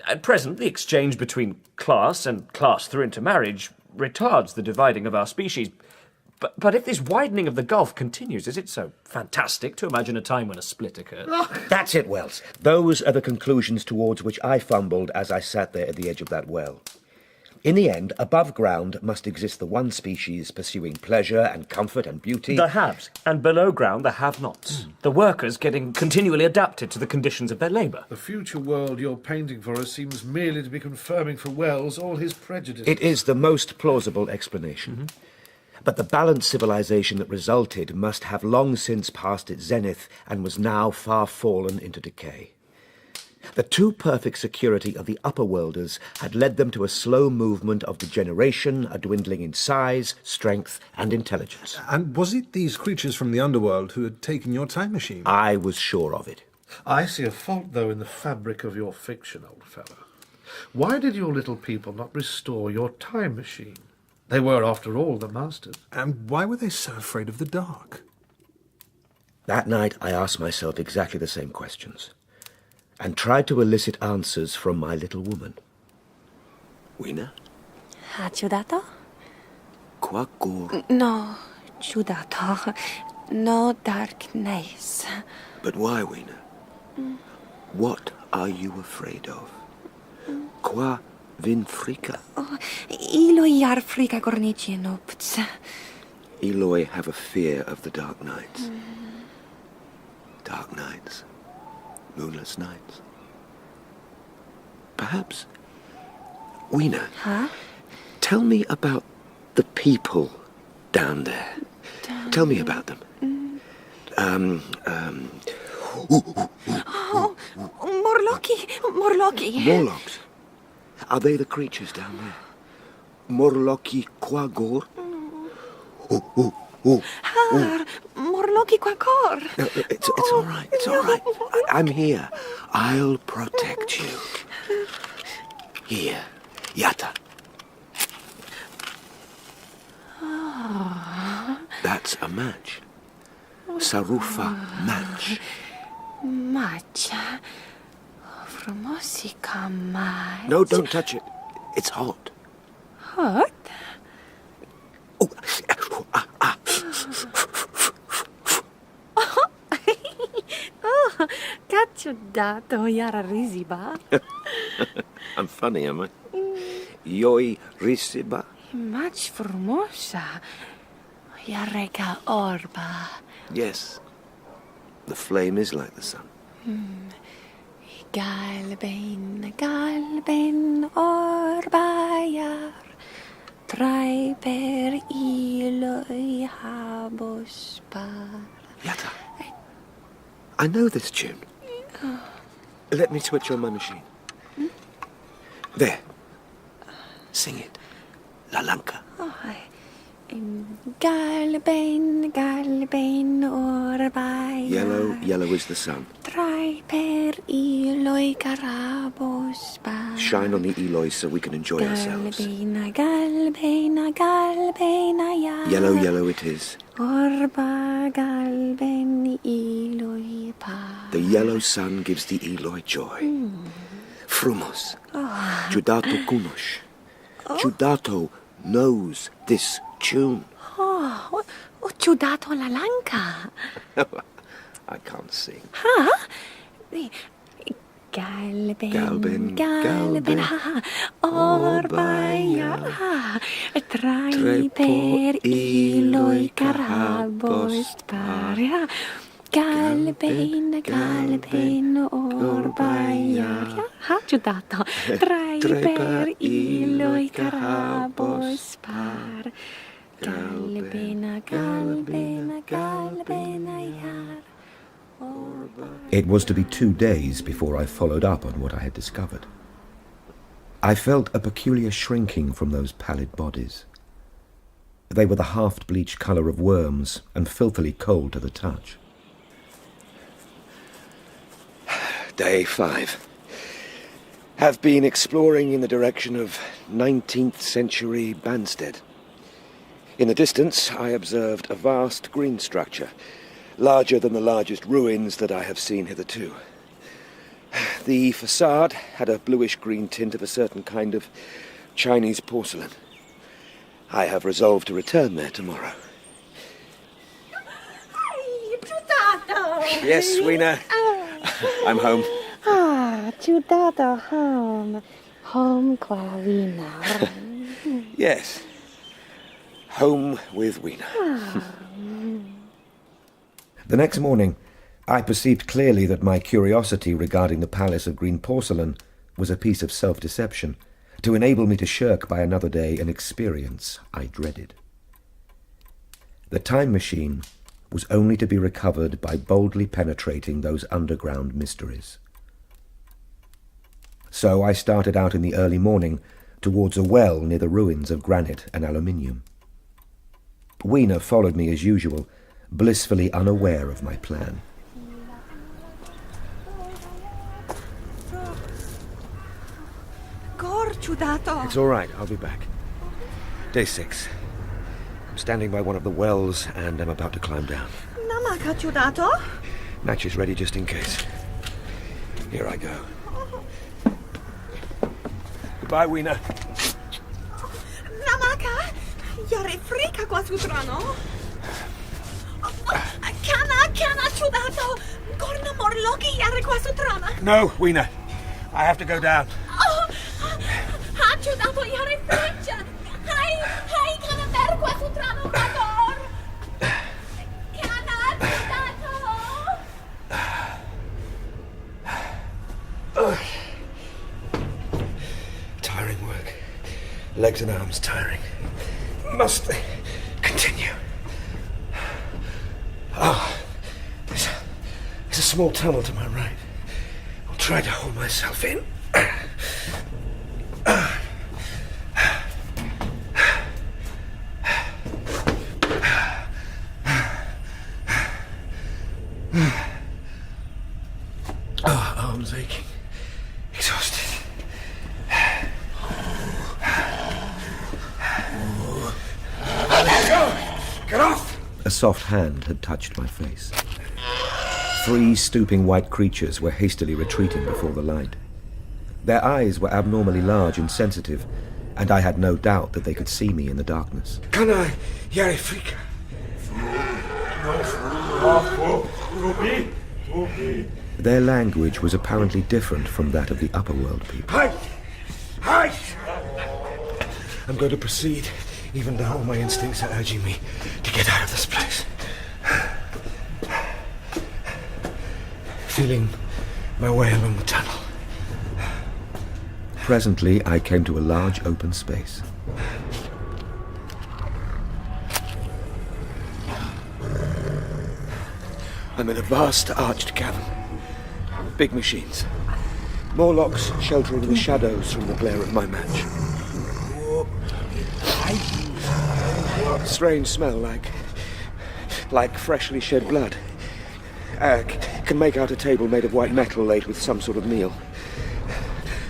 At present, the exchange between class and class through intermarriage retards the dividing of our species. But if this widening of the gulf continues, is it so fantastic to imagine a time when a split occurred? That's it, Wells. Those are the conclusions towards which I fumbled as I sat there at the edge of that well. In the end, above ground must exist the one species pursuing pleasure and comfort and beauty. The haves, and below ground the have-nots. The workers getting continually adapted to the conditions of their labour. The future world you're painting for us seems merely to be confirming for Wells all his prejudices. It is the most plausible explanation. But the balanced civilization that resulted must have long since passed its zenith and was now far fallen into decay. The too perfect security of the upper-worlders had led them to a slow movement of degeneration, a dwindling in size, strength, and intelligence. And was it these creatures from the underworld who had taken your time machine? I was sure of it. I see a fault, though, in the fabric of your fiction, old fellow. Why did your little people not restore your time machine? They were, after all, the masters. And why were they so afraid of the dark? That night I asked myself exactly the same questions, and tried to elicit answers from my little woman. Weena? Ciudato? Qua gur? No, ciudato. No darkness. But why, Weena? What are you afraid of? Qua vin frika? Eloi ar frika gornici nupts. Eloi have a fear of the dark nights. Dark nights. Moonless nights. Perhaps. Weena. Huh? Tell me about the people down there. Tell me about them. Oh, Morlocki. Morlocks. Are they the creatures down there? Morlocki quagor? Morlocki quacor. No, it's all right. It's all right. I'm here. I'll protect you. Here, Yata. That's a match. Sarufa match. Match. Fromosica match. No, don't touch it. It's hot. Hot? Oh, cacciudato, yara risiba. I'm funny, am I? Yoi risiba. Match formosa. Yareka orba. Yes. The flame is like the sun. Galben orbayar. Trai per Eloi habospar. Yata. I know this tune. Let me switch on my machine. There. Sing it. La Lanka. Oh, Galben, galben o'r bai. Yellow, yellow is the sun. Trai per Eloi carabos bai. Shine on the Eloi so we can enjoy ourselves. Galben, galben, galben, ya. Yellow, yellow it is. Orba galben Eloi pai. The yellow sun gives the Eloi joy. Frumos. Judato kunosh. Judato knows this tune. Oh, ciudato la lanca. I can't sing. Huh? Galben, Galben, galben, ha, orbaya, ha, trai per Eloi carabos paria. Galben, galben, orbaya, ha, ciudato, trai per Eloi carabos par. Galben, galben, galben, yar. It was to be 2 days before I followed up on what I had discovered. I felt a peculiar shrinking from those pallid bodies. They were the half-bleached colour of worms and filthily cold to the touch. Day 5. Have been exploring in the direction of 19th century Banstead. In the distance, I observed a vast green structure, larger than the largest ruins that I have seen hitherto. The facade had a bluish-green tint of a certain kind of Chinese porcelain. I have resolved to return there tomorrow. Yes, Weena. I'm home. Ciudato home. Home qua Wiener. Yes. Home with Weena. The next morning, I perceived clearly that my curiosity regarding the palace of green porcelain was a piece of self-deception, to enable me to shirk by another day an experience I dreaded. The time machine was only to be recovered by boldly penetrating those underground mysteries. So I started out in the early morning towards a well near the ruins of granite and aluminium. Weena followed me as usual, blissfully unaware of my plan. It's all right, I'll be back. Day 6. I'm standing by one of the wells and I'm about to climb down. Namaka ciudato? Match is ready just in case. Here I go. Goodbye, Weena. Namaka? Yare frika qua sutrano? Cana ciudato? Gorna morloki yare qua sutrana? No, Weena. I have to go down. Ha ciudato yare friccia? Hai cana mer qua sutrano vador? Cana ciudato? Tiring work. Legs and arms tiring. Must continue. There's a small tunnel to my right. I'll try to hold myself in. Arms aching. Exhausted. Let go! Get off! A soft hand had touched my face. 3 stooping white creatures were hastily retreating before the light. Their eyes were abnormally large and sensitive, and I had no doubt that they could see me in the darkness. Kana Yarifrika. Their language was apparently different from that of the upper world people. Hi! I'm going to proceed, even though all my instincts are urging me to get out of this place. Feeling my way along the tunnel. Presently, I came to a large open space. I'm in a vast arched cavern. Big machines. Morlocks sheltering the shadows from the glare of my match. Strange smell, like freshly shed blood. Can make out a table made of white metal laid with some sort of meal.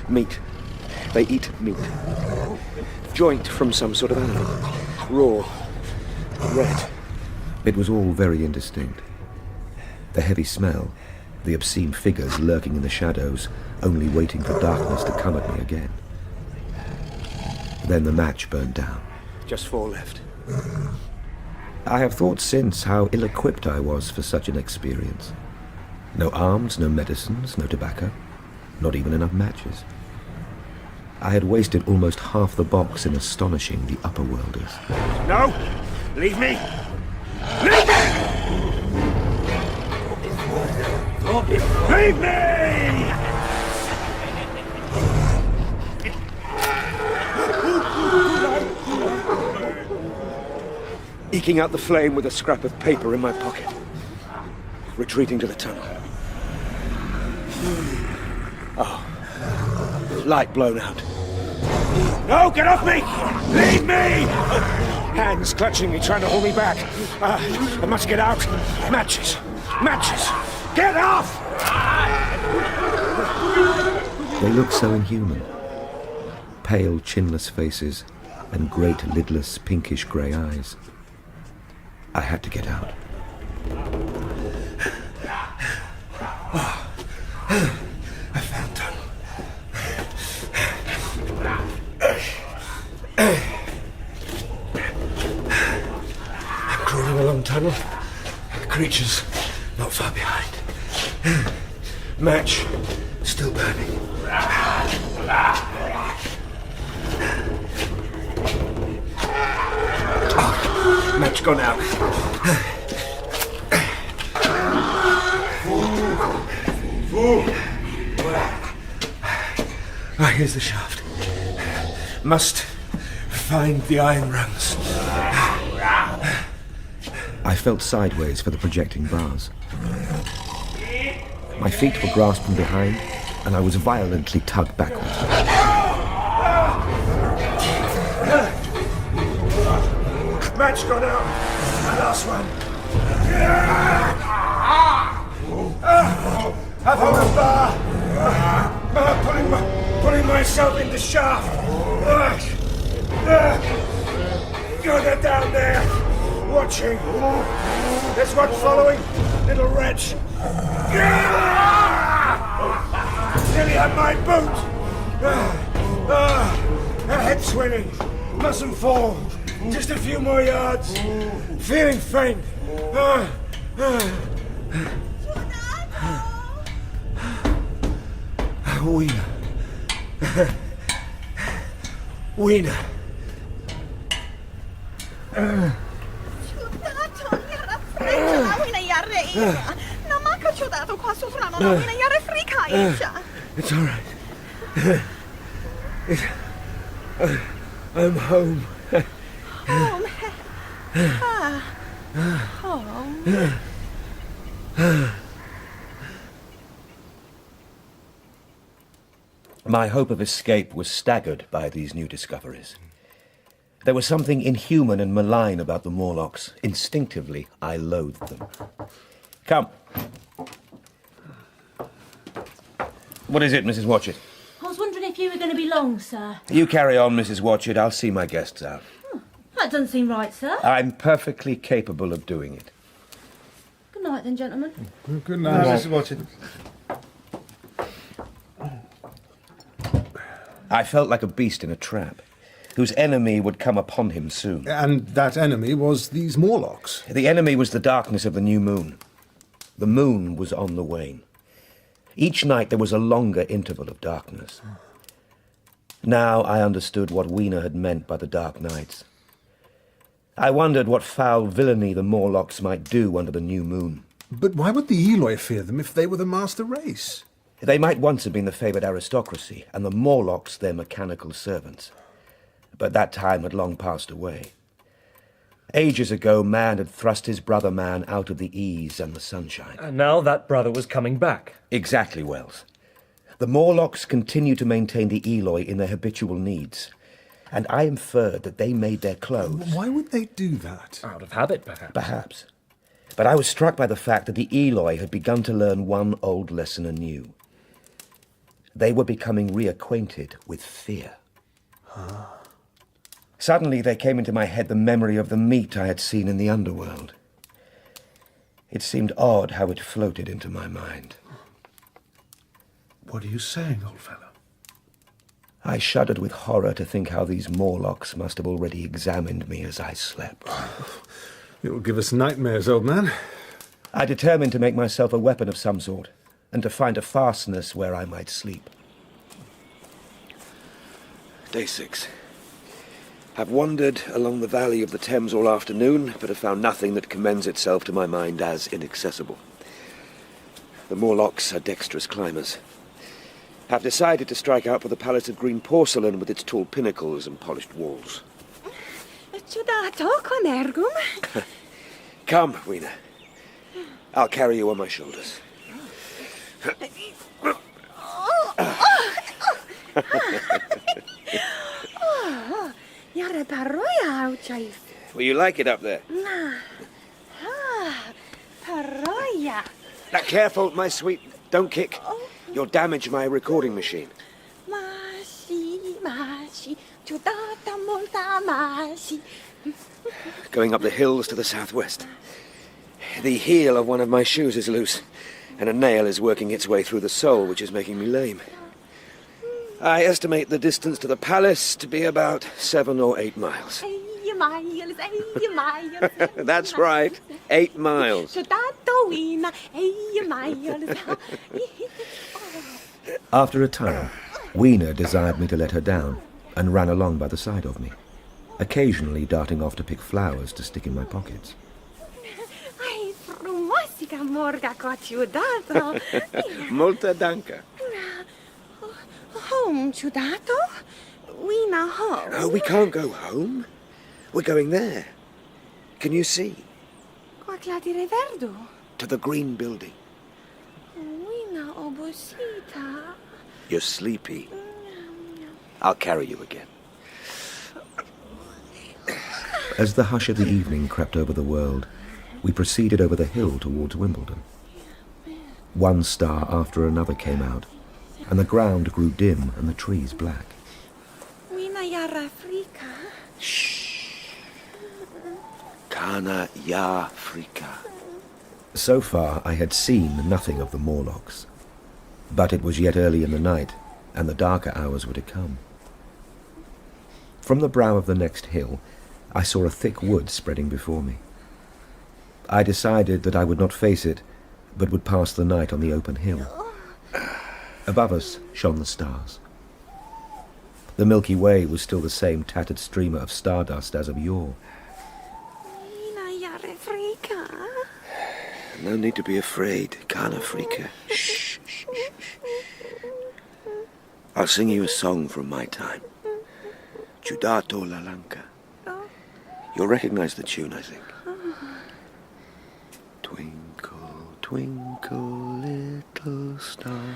Meat. They eat meat. Joint from some sort of animal. Raw. Red. It was all very indistinct. The heavy smell, the obscene figures lurking in the shadows, only waiting for darkness to come at me again. Then the match burned down. Just 4 left. I have thought since how ill-equipped I was for such an experience. No arms, no medicines, no tobacco, not even enough matches. I had wasted almost half the box in astonishing the upper-worlders. No! Leave me! Leave me! Leave me! Eking out the flame with a scrap of paper in my pocket. Retreating to the tunnel. Oh. Light blown out. No, get off me! Leave me! Hands clutching me, trying to hold me back. I must get out. Matches. Matches. Get off! They look so inhuman. Pale, chinless faces and great, lidless, pinkish grey eyes. I had to get out. I found tunnel. I'm crawling along tunnel. Creatures not far behind. Match still burning. Oh, match gone out. Ah, here's the shaft. Must find the iron rungs. I felt sideways for the projecting bars. My feet were grasped from behind, and I was violently tugged backwards. Match gone out. My last one. I've hung a bar. Pulling myself in the shaft. You're down there. Watching. There's one following. Little wretch. Nearly had my boot. Her head swimming. Mustn't fall. Just a few more yards. Feeling faint. Wiener. Wiener. It's all right. I'm home. Home. Home. My hope of escape was staggered by these new discoveries. There was something inhuman and malign about the Morlocks. Instinctively, I loathed them. Come. What is it, Mrs. Watchett? I was wondering if you were going to be long, sir. You carry on, Mrs. Watchett. I'll see my guests out. That doesn't seem right, sir. I'm perfectly capable of doing it. Good night, then, gentlemen. Good night, Mrs. Watchett. I felt like a beast in a trap, whose enemy would come upon him soon. And that enemy was these Morlocks. The enemy was the darkness of the new moon. The moon was on the wane. Each night there was a longer interval of darkness. Now I understood what Wiener had meant by the dark nights. I wondered what foul villainy the Morlocks might do under the new moon. But why would the Eloi fear them if they were the master race? They might once have been the favoured aristocracy, and the Morlocks their mechanical servants. But that time had long passed away. Ages ago, man had thrust his brother man out of the ease and the sunshine. And now that brother was coming back. Exactly, Wells. The Morlocks continue to maintain the Eloi in their habitual needs, and I inferred that they made their clothes. Why would they do that? Out of habit, perhaps. Perhaps. But I was struck by the fact that the Eloi had begun to learn one old lesson anew. They were becoming reacquainted with fear. Suddenly there came into my head the memory of the meat I had seen in the underworld. It seemed odd how it floated into my mind. What are you saying, old fellow? I shuddered with horror to think how these Morlocks must have already examined me as I slept. It will give us nightmares, old man. I determined to make myself a weapon of some sort, and to find a fastness where I might sleep. Day 6. I've wandered along the valley of the Thames all afternoon, but have found nothing that commends itself to my mind as inaccessible. The Morlocks are dexterous climbers. I've decided to strike out for the Palace of Green Porcelain with its tall pinnacles and polished walls. Come, Weena. I'll carry you on my shoulders. Will you like it up there? Now, careful, my sweet. Don't kick. You'll damage my recording machine. Going up the hills to the southwest. The heel of one of my shoes is loose, and a nail is working its way through the sole, which is making me lame. I estimate the distance to the palace to be about 7 or 8 miles. That's right, 8 miles. After a time, Weena desired me to let her down and ran along by the side of me, occasionally darting off to pick flowers to stick in my pockets. Molta danka. Home, ciudato? Weena home. No, we can't go home. We're going there. Can you see? To the green building. Weena obosita. You're sleepy. I'll carry you again. As the hush of the evening crept over the world, we proceeded over the hill towards Wimbledon. One star after another came out, and the ground grew dim and the trees black. Shh. Kana ya Afrika. So far I had seen nothing of the Morlocks, but it was yet early in the night, and the darker hours were to come. From the brow of the next hill, I saw a thick wood spreading before me. I decided that I would not face it, but would pass the night on the open hill. Above us shone the stars. The Milky Way was still the same tattered streamer of stardust as of yore. No need to be afraid, Kana Afrika. Shh, shh, shh, shh. I'll sing you a song from my time. Ciudato Lalanka. You'll recognize the tune, I think. Twinkle, twinkle, little star,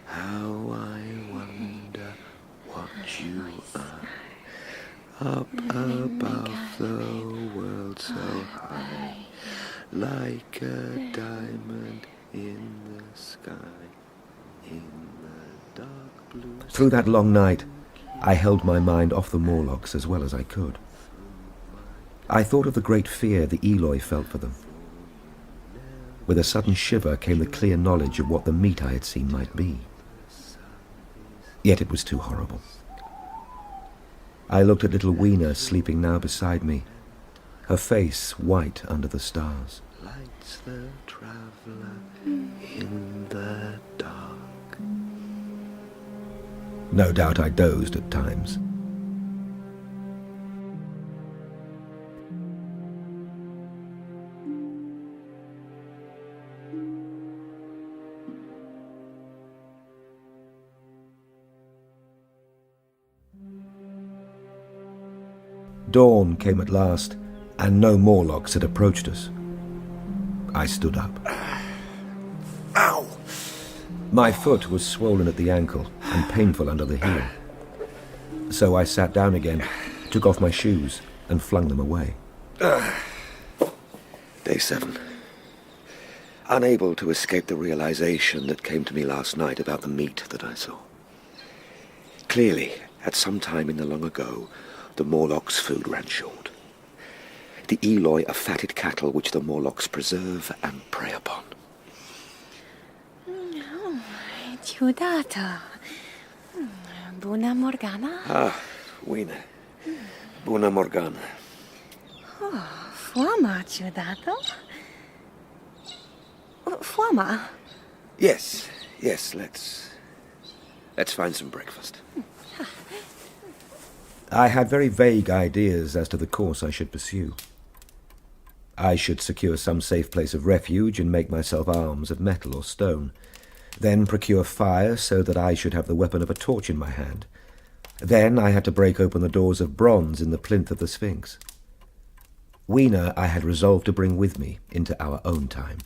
how I wonder what you are. Up above the world so high, like a diamond in the sky, in the dark blue. Through that long night, I held my mind off the Morlocks as well as I could. I thought of the great fear the Eloi felt for them. With a sudden shiver came the clear knowledge of what the meat I had seen might be. Yet it was too horrible. I looked at little Weena sleeping now beside me, her face white under the stars. Lights the traveller in the dark. No doubt I dozed at times. Dawn came at last, and no Morlocks had approached us. I stood up. Ow! My foot was swollen at the ankle and painful under the heel. So I sat down again, took off my shoes, and flung them away. Day 7. Unable to escape the realization that came to me last night about the meat that I saw. Clearly, at some time in the long ago, the Morlocks' food ran short. The Eloi are fatted cattle which the Morlocks preserve and prey upon. Ciudata. Buna Morgana. Ah, Wiener. Buna Morgana. Fuama, Ciudato. Fuama. Yes, let's find some breakfast. I had very vague ideas as to the course I should pursue. I should secure some safe place of refuge and make myself arms of metal or stone, then procure fire so that I should have the weapon of a torch in my hand. Then I had to break open the doors of bronze in the plinth of the Sphinx. Weena I had resolved to bring with me into our own time.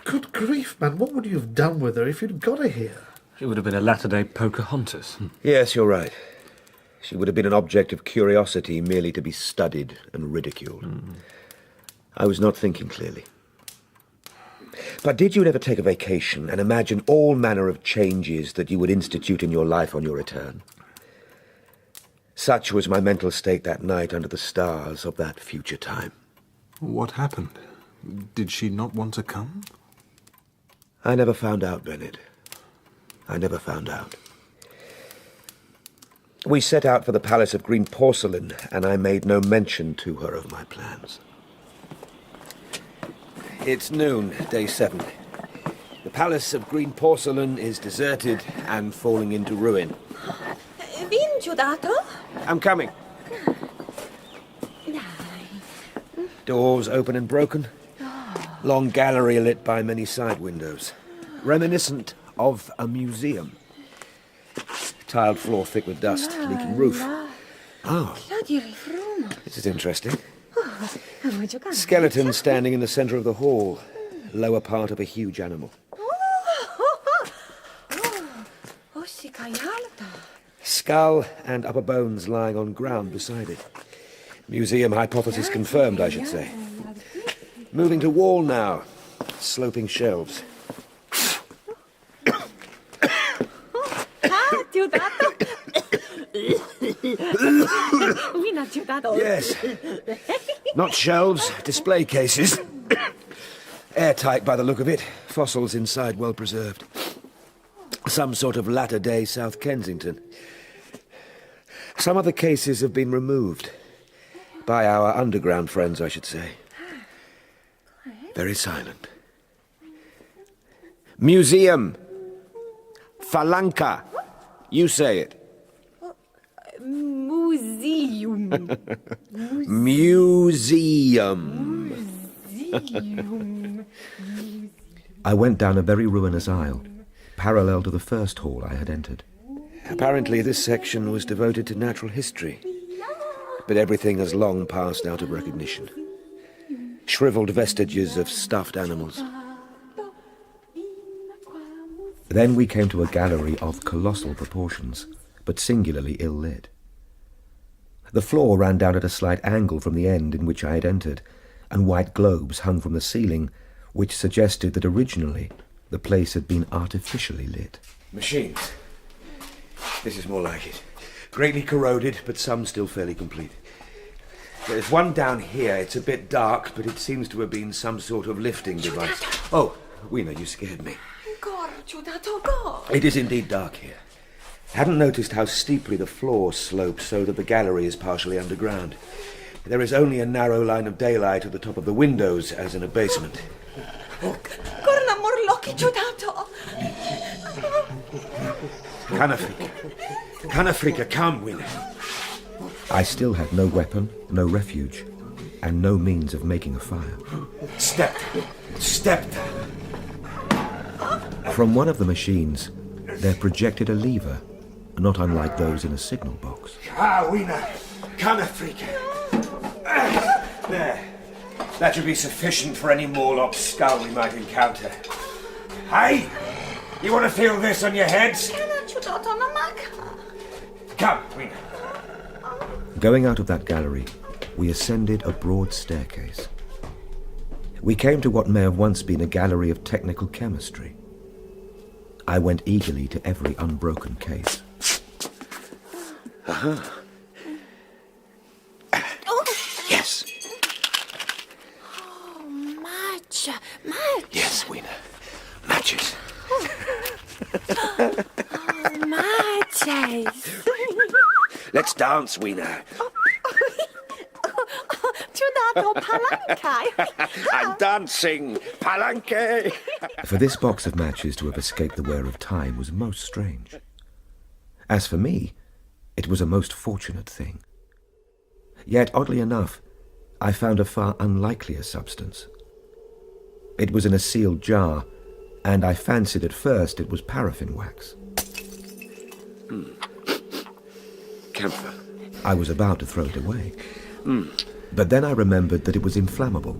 Good grief, man, what would you have done with her if you'd got her here? She would have been a latter-day Pocahontas. Yes, you're right. She would have been an object of curiosity merely to be studied and ridiculed. I was not thinking clearly. But did you ever take a vacation and imagine all manner of changes that you would institute in your life on your return? Such was my mental state that night under the stars of that future time. What happened? Did she not want to come? I never found out, Bennett. I never found out. We set out for the Palace of Green Porcelain, and I made no mention to her of my plans. It's noon, day 7. The Palace of Green Porcelain is deserted and falling into ruin. Vin, Ciudato? I'm coming. Doors open and broken. Long gallery lit by many side windows. Reminiscent of a museum. Tiled floor thick with dust, leaking roof. Oh, this is interesting. Skeleton standing in the centre of the hall. Lower part of a huge animal. Skull and upper bones lying on ground beside it. Museum hypothesis confirmed, I should say. Moving to wall now. Sloping shelves. Yes. Not shelves, display cases. Airtight by the look of it. Fossils inside well preserved. Some sort of latter-day South Kensington. Some of the cases have been removed. By our underground friends, I should say. Very silent. Museum. Falanka. You say it. Museum. Museum. I went down a very ruinous aisle, parallel to the first hall I had entered. Apparently this section was devoted to natural history, but everything has long passed out of recognition. Shriveled vestiges of stuffed animals. Then we came to a gallery of colossal proportions, but singularly ill-lit. The floor ran down at a slight angle from the end in which I had entered, and white globes hung from the ceiling, which suggested that originally the place had been artificially lit. Machines. This is more like it. Greatly corroded, but some still fairly complete. There's one down here. It's a bit dark, but it seems to have been some sort of lifting device. Oh, Weena, you scared me. It is indeed dark here. Hadn't noticed how steeply the floor slopes so that the gallery is partially underground. There is only a narrow line of daylight at the top of the windows, as in a basement. Corna Morlocchi, Ciudato! Canafrica, come, Weena. I still had no weapon, no refuge, and no means of making a fire. Step. From one of the machines, there projected a lever, not unlike those in a signal box. Weena. Canafrica. There. That should be sufficient for any Morlock skull we might encounter. Hey! You want to feel this on your heads? Come, Wiener. Going out of that gallery, we ascended a broad staircase. We came to what may have once been a gallery of technical chemistry. I went eagerly to every unbroken case. Yes. Oh, match. Yes, Wiener. Matches. Oh, matches. Let's dance, Wiener. Chudato palanca. I'm dancing. Palanque. For this box of matches to have escaped the wear of time was most strange. As for me, it was a most fortunate thing. Yet, oddly enough, I found a far unlikelier substance. It was in a sealed jar, and I fancied at first it was paraffin wax. Camphor. I was about to throw it away. But then I remembered that it was inflammable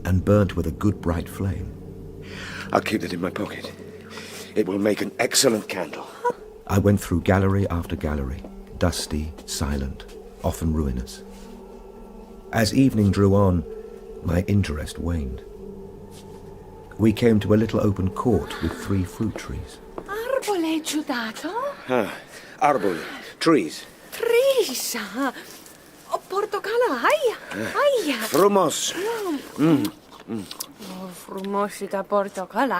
and burnt with a good bright flame. I'll keep it in my pocket. It will make an excellent candle. I went through gallery after gallery, dusty, silent, often ruinous. As evening drew on, my interest waned. We came to a little open court with 3 fruit trees. Arbole Chudato? Arbole. Trees. Trees. Portocala. Ai. Frumos. Oh, frumosita portocala.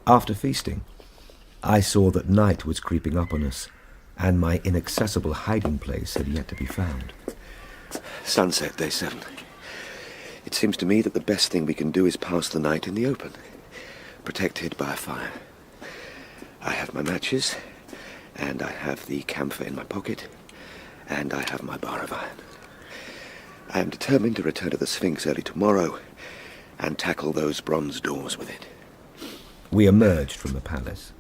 After feasting, I saw that night was creeping up on us, and my inaccessible hiding place had yet to be found. Sunset, day 7. It seems to me that the best thing we can do is pass the night in the open, protected by a fire. I have my matches, and I have the camphor in my pocket, and I have my bar of iron. I am determined to return to the Sphinx early tomorrow and tackle those bronze doors with it. We emerged from the palace.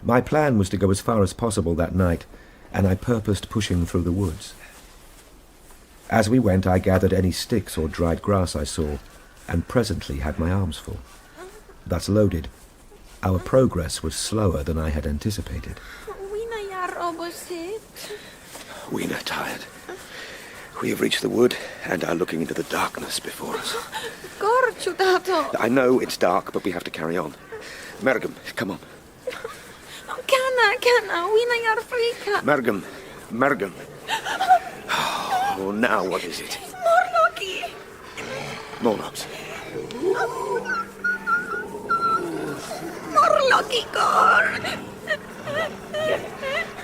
My plan was to go as far as possible that night, and I purposed pushing through the woods. As we went, I gathered any sticks or dried grass I saw, and presently had my arms full. Thus loaded, our progress was slower than I had anticipated. We're tired. We have reached the wood and are looking into the darkness before us. I know it's dark, but we have to carry on. Mergum, come on. Mergum. Oh, now what is it? Morlocks.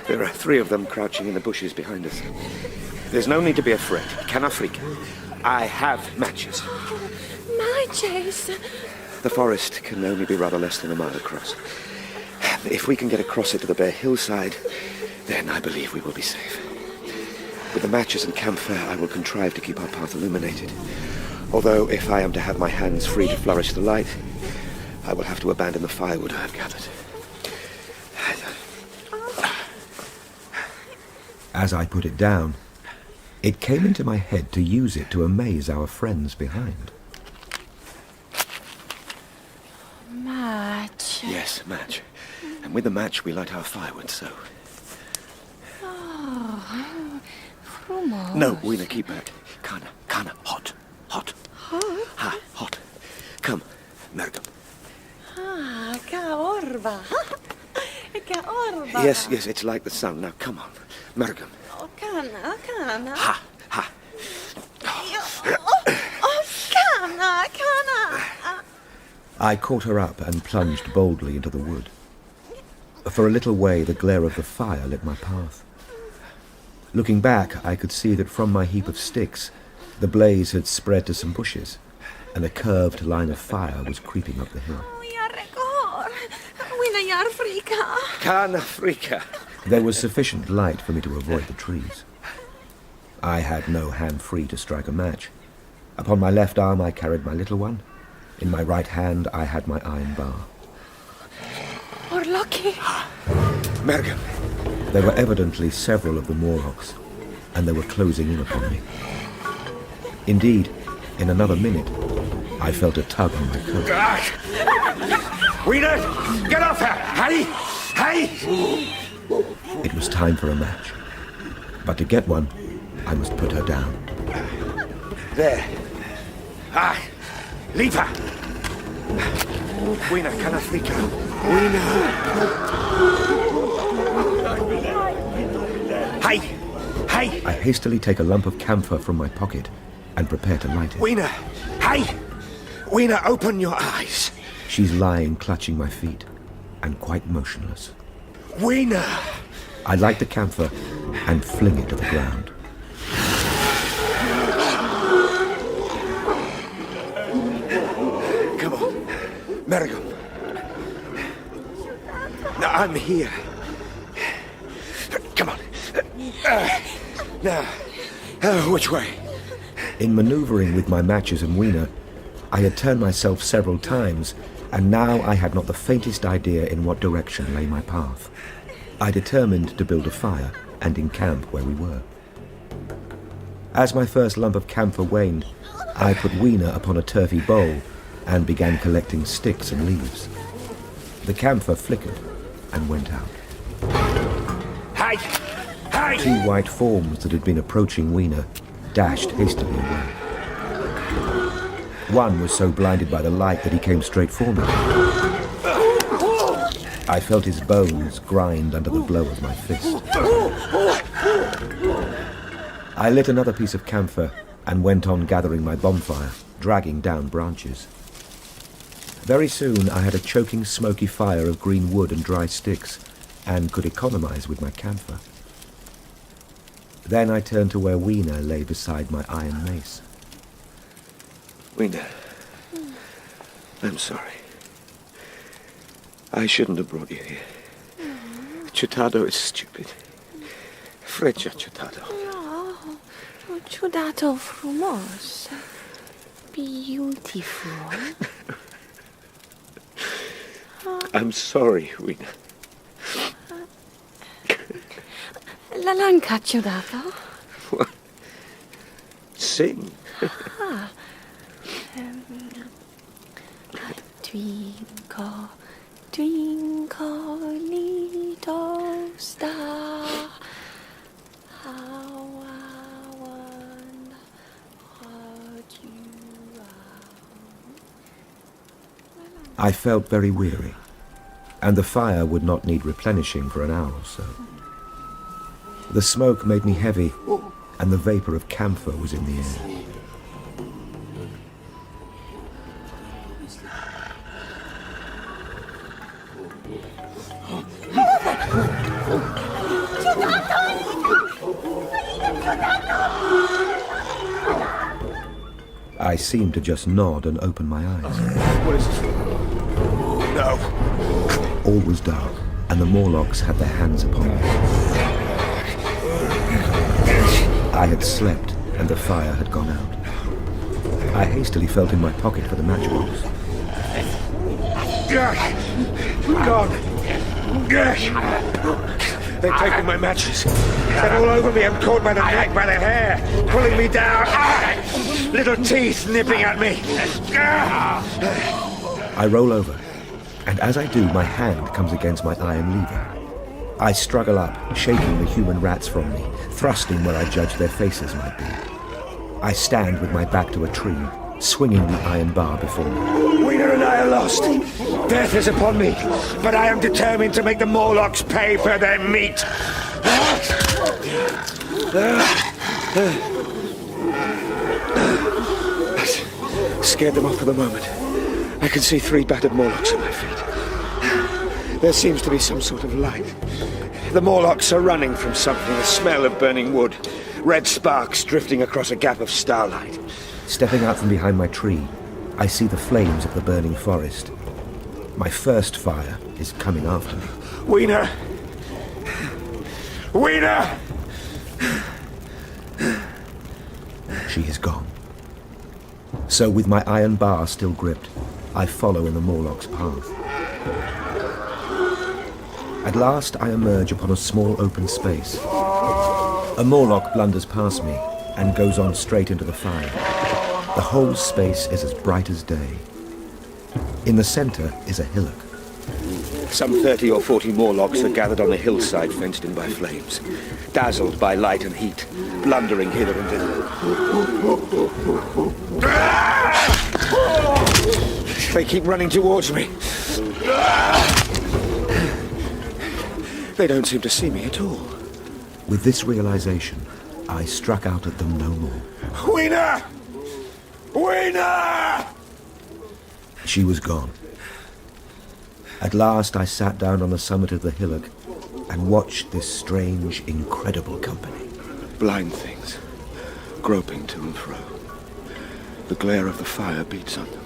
There are 3 of them crouching in the bushes behind us. There's no need to be afraid. Canafrica. I have matches. Matches? The forest can only be rather less than a mile across. If we can get across it to the bare hillside, then I believe we will be safe. With the matches and camphor, I will contrive to keep our path illuminated. Although, if I am to have my hands free to flourish the light, I will have to abandon the firewood I have gathered. As I put it down, it came into my head to use it to amaze our friends behind. Match. Yes, match. And with the match, we light our firewood, so... Oh, frumos. No, Weena, keep back. Kana, hot. Hot? Ha, hot. Come, Mergum. Ka orba. Yes, it's like the sun. Now, come on. Mergum. Oh, kana. Ha. Kana. I caught her up and plunged boldly into the wood. For a little way, the glare of the fire lit my path. Looking back, I could see that from my heap of sticks, the blaze had spread to some bushes, and a curved line of fire was creeping up the hill. Canafrica. There was sufficient light for me to avoid the trees. I had no hand free to strike a match. Upon my left arm I carried my little one. In my right hand I had my iron bar. Morlocki. Mergum. There were evidently several of the Morlocks, and they were closing in upon me. Indeed, in another minute, I felt a tug on my coat. Wiener, get off her! Hey! Hey! It was time for a match. But to get one, I must put her down. There. Ah! Leave her! Wiener, kann Afrika. Wiener! Hey! Hey! I hastily take a lump of camphor from my pocket and prepare to light it. Wiener! Hey! Wiener, open your eyes! She's lying clutching my feet and quite motionless. Wiener! I light the camphor and fling it to the ground. Come on, Merrigan. Now, I'm here. Come on. Now, which way? In manoeuvring with my matches and Wiener, I had turned myself several times, and now I had not the faintest idea in what direction lay my path. I determined to build a fire and encamp where we were. As my first lump of camphor waned, I put Wiener upon a turfy bowl and began collecting sticks and leaves. The camphor flickered and went out. Hey! Hey! Two white forms that had been approaching Wiener dashed hastily away. One was so blinded by the light that he came straight for me. I felt his bones grind under the blow of my fist. I lit another piece of camphor and went on gathering my bonfire, dragging down branches. Very soon I had a choking, smoky fire of green wood and dry sticks, and could economize with my camphor. Then I turned to where Wiener lay beside my iron mace. Wiener, I'm sorry. I shouldn't have brought you here. Ciudado is stupid. Freccia Ciudado. No, Ciudado frumos. Beautiful. I'm sorry, Wiener. La lanca Ciudado. What? Sing. Ah. Twinkle, twinkle, little star, how I wonder what you are. I felt very weary, and the fire would not need replenishing for an hour or so. The smoke made me heavy, and the vapor of camphor was in the air. I seemed to just nod and open my eyes. What is this? No. All was dark, and the Morlocks had their hands upon me. I had slept, and the fire had gone out. I hastily felt in my pocket for the matchbox. Gone. They've taken my matches. They're all over me. I'm caught by the neck, by the hair, pulling me down. Little teeth nipping at me. I roll over, and as I do, my hand comes against my iron lever. I struggle up, shaking the human rats from me, thrusting where I judge their faces might be. I stand with my back to a tree, swinging the iron bar before me. Wiener and I are lost. Death is upon me, but I am determined to make the Morlocks pay for their meat. Scared them off for the moment. I can see 3 battered Morlocks at my feet. There seems to be some sort of light. The Morlocks are running from something, a smell of burning wood. Red sparks drifting across a gap of starlight. Stepping out from behind my tree, I see the flames of the burning forest. My first fire is coming after me. Wiener! Wiener! She is gone. So with my iron bar still gripped, I follow in the Morlock's path. At last I emerge upon a small open space. A Morlock blunders past me and goes on straight into the fire. The whole space is as bright as day. In the center is a hillock. Some 30 or 40 Morlocks are gathered on a hillside fenced in by flames, dazzled by light and heat, blundering hither and thither. They keep running towards me. They don't seem to see me at all. With this realization, I struck out at them no more. Weena! Weena! She was gone. At last I sat down on the summit of the hillock and watched this strange, incredible company. Blind things, groping to and fro. The glare of the fire beats on them.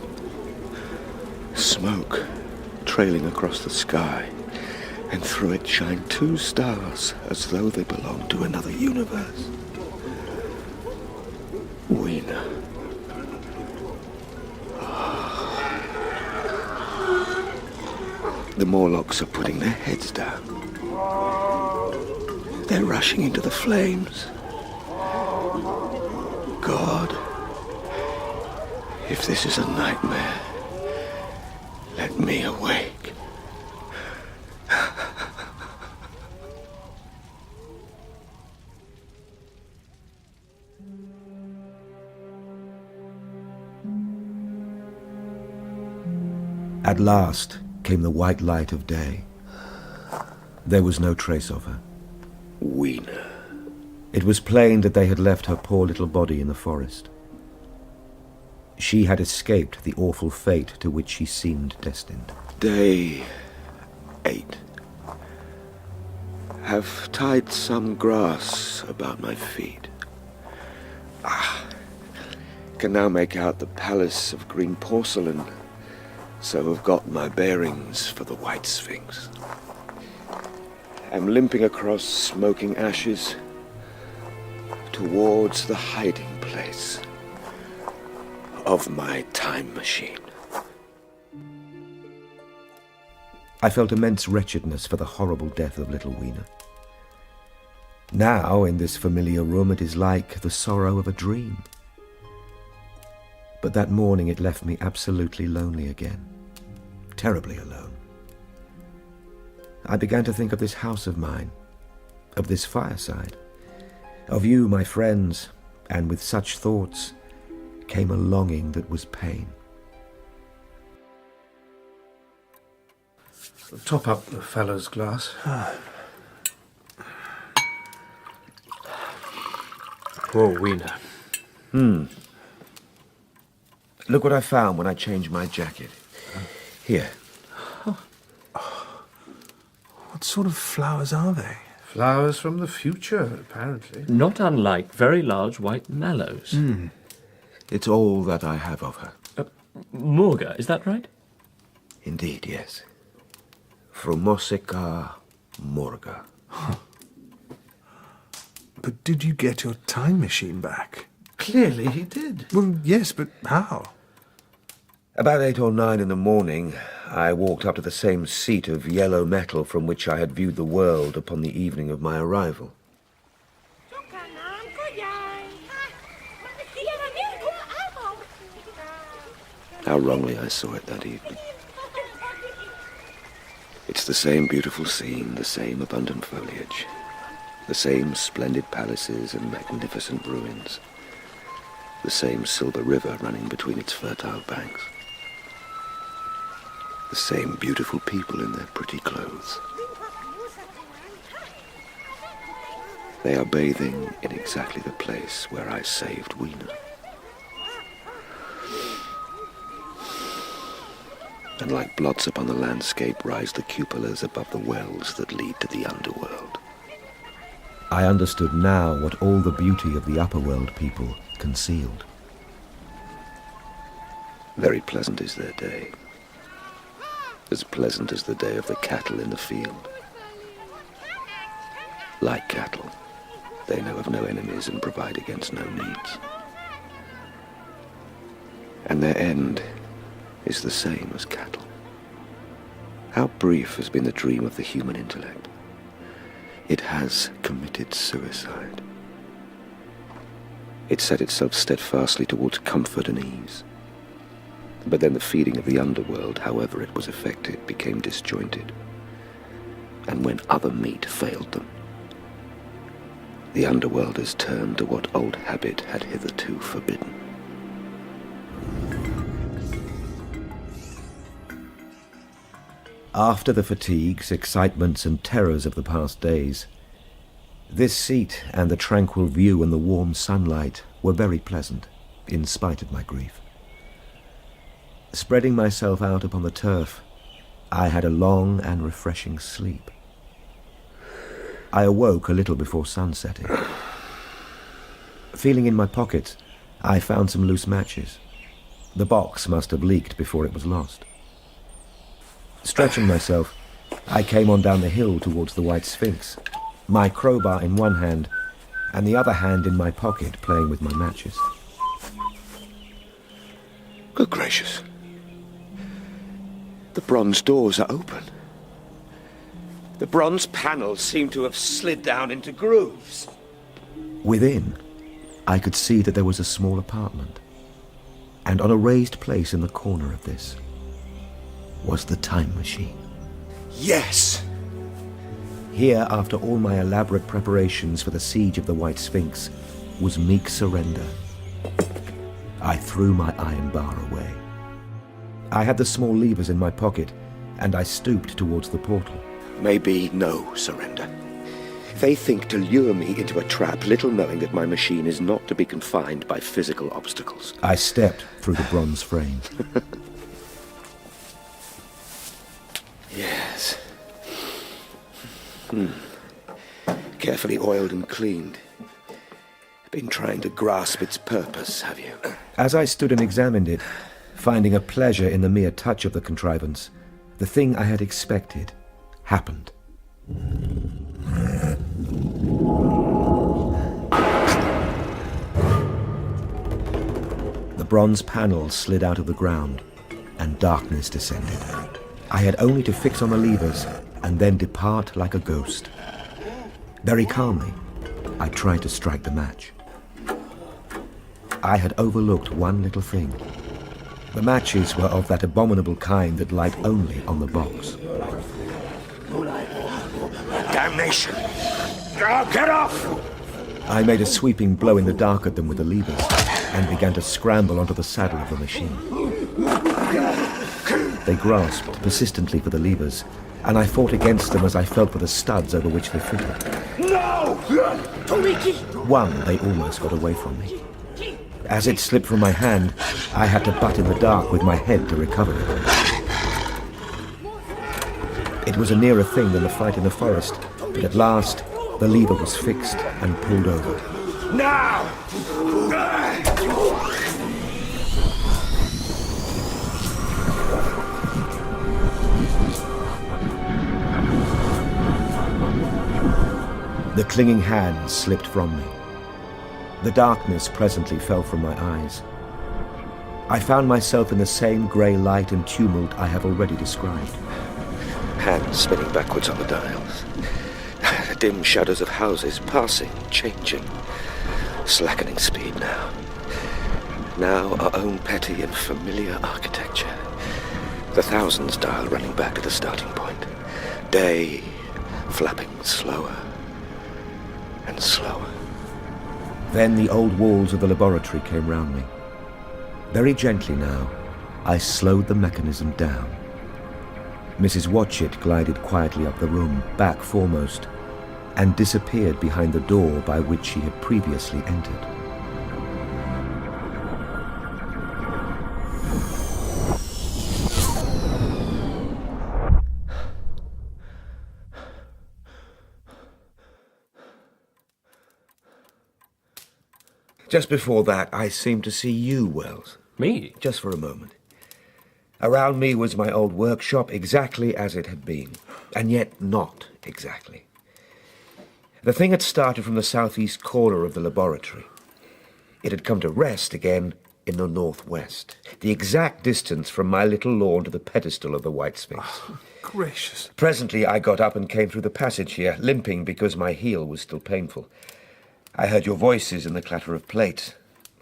Smoke trailing across the sky, and through it shine 2 stars as though they belonged to another universe. Weena. The Morlocks are putting their heads down. They're rushing into the flames. God, if this is a nightmare, let me awake. At last came the white light of day. There was no trace of her. Weena. It was plain that they had left her poor little body in the forest. She had escaped the awful fate to which she seemed destined. Day 8. Have tied some grass about my feet. Can now make out the palace of green porcelain, so have got my bearings for the White Sphinx. Am limping across smoking ashes towards the hiding place of my time machine. I felt immense wretchedness for the horrible death of little Weena. Now, in this familiar room, it is like the sorrow of a dream. But that morning it left me absolutely lonely again. Terribly alone. I began to think of this house of mine, of this fireside, of you, my friends, and with such thoughts came a longing that was pain. Top up the fellow's glass. Poor Weena. Look what I found when I changed my jacket. Here. What sort of flowers are they? Flowers from the future, apparently. Not unlike very large white mallows. It's all that I have of her. Morga, is that right? Indeed, yes. Frumosica Morga. But did you get your time machine back? Clearly he did. Well, yes, but how? About 8 or 9 in the morning, I walked up to the same seat of yellow metal from which I had viewed the world upon the evening of my arrival. How wrongly I saw it that evening. It's the same beautiful scene, the same abundant foliage, the same splendid palaces and magnificent ruins, the same silver river running between its fertile banks, the same beautiful people in their pretty clothes. They are bathing in exactly the place where I saved Weena. And like blots upon the landscape rise the cupolas above the wells that lead to the underworld. I understood now what all the beauty of the upper world people concealed. Very pleasant is their day. As pleasant as the day of the cattle in the field. Like cattle, they know of no enemies and provide against no needs. And their end is the same as cattle. How brief has been the dream of the human intellect. It has committed suicide. It set itself steadfastly towards comfort and ease. But then the feeding of the underworld, however it was effected, became disjointed. And when other meat failed them, the underworlders turned to what old habit had hitherto forbidden. After the fatigues, excitements, and terrors of the past days, this seat and the tranquil view and the warm sunlight were very pleasant, in spite of my grief. Spreading myself out upon the turf, I had a long and refreshing sleep. I awoke a little before sunsetting. Feeling in my pockets, I found some loose matches. The box must have leaked before it was lost. Stretching myself, I came on down the hill towards the White Sphinx, my crowbar in one hand and the other hand in my pocket, playing with my matches. Good gracious. The bronze doors are open. The bronze panels seem to have slid down into grooves. Within, I could see that there was a small apartment, and on a raised place in the corner of this was the time machine. Yes! Here, after all my elaborate preparations for the siege of the White Sphinx, was meek surrender. I threw my iron bar away. I had the small levers in my pocket, and I stooped towards the portal. Maybe no surrender. They think to lure me into a trap, little knowing that my machine is not to be confined by physical obstacles. I stepped through the bronze frame. Yes. Carefully oiled and cleaned. Been trying to grasp its purpose, have you? As I stood and examined it, finding a pleasure in the mere touch of the contrivance, the thing I had expected happened. The bronze panels slid out of the ground, and darkness descended. I had only to fix on the levers and then depart like a ghost. Very calmly, I tried to strike the match. I had overlooked one little thing. The matches were of that abominable kind that light only on the box. Damnation! Oh, get off! I made a sweeping blow in the dark at them with the levers and began to scramble onto the saddle of the machine. They grasped persistently for the levers, and I fought against them as I felt for the studs over which they fitted. No! One, they almost got away from me. As it slipped from my hand, I had to butt in the dark with my head to recover it. It was a nearer thing than the fight in the forest, but at last the lever was fixed and pulled over. Now! The clinging hands slipped from me. The darkness presently fell from my eyes. I found myself in the same grey light and tumult I have already described. Hands spinning backwards on the dials. Dim shadows of houses passing, changing. Slackening speed now. Now our own petty and familiar architecture. The thousands dial running back to the starting point. Day flapping slower and slower. Then the old walls of the laboratory came round me. Very gently now, I slowed the mechanism down. Mrs. Watchett glided quietly up the room, back foremost, and disappeared behind the door by which she had previously entered. Just before that, I seemed to see you, Wells. Me? Just for a moment. Around me was my old workshop, exactly as it had been, and yet not exactly. The thing had started from the southeast corner of the laboratory. It had come to rest again in the northwest, the exact distance from my little lawn to the pedestal of the White Sphinx. Oh, gracious. Presently I got up and came through the passage here, limping because my heel was still painful. I heard your voices and the clatter of plates.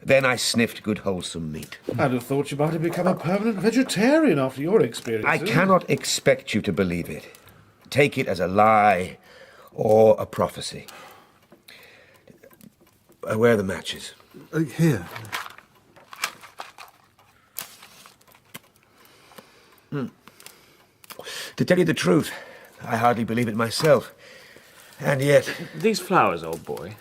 Then I sniffed good wholesome meat. I'd have thought you might have become a permanent vegetarian after your experience. I cannot expect you to believe it. Take it as a lie or a prophecy. Where are the matches? Here. To tell you the truth, I hardly believe it myself. And yet... These flowers, old boy.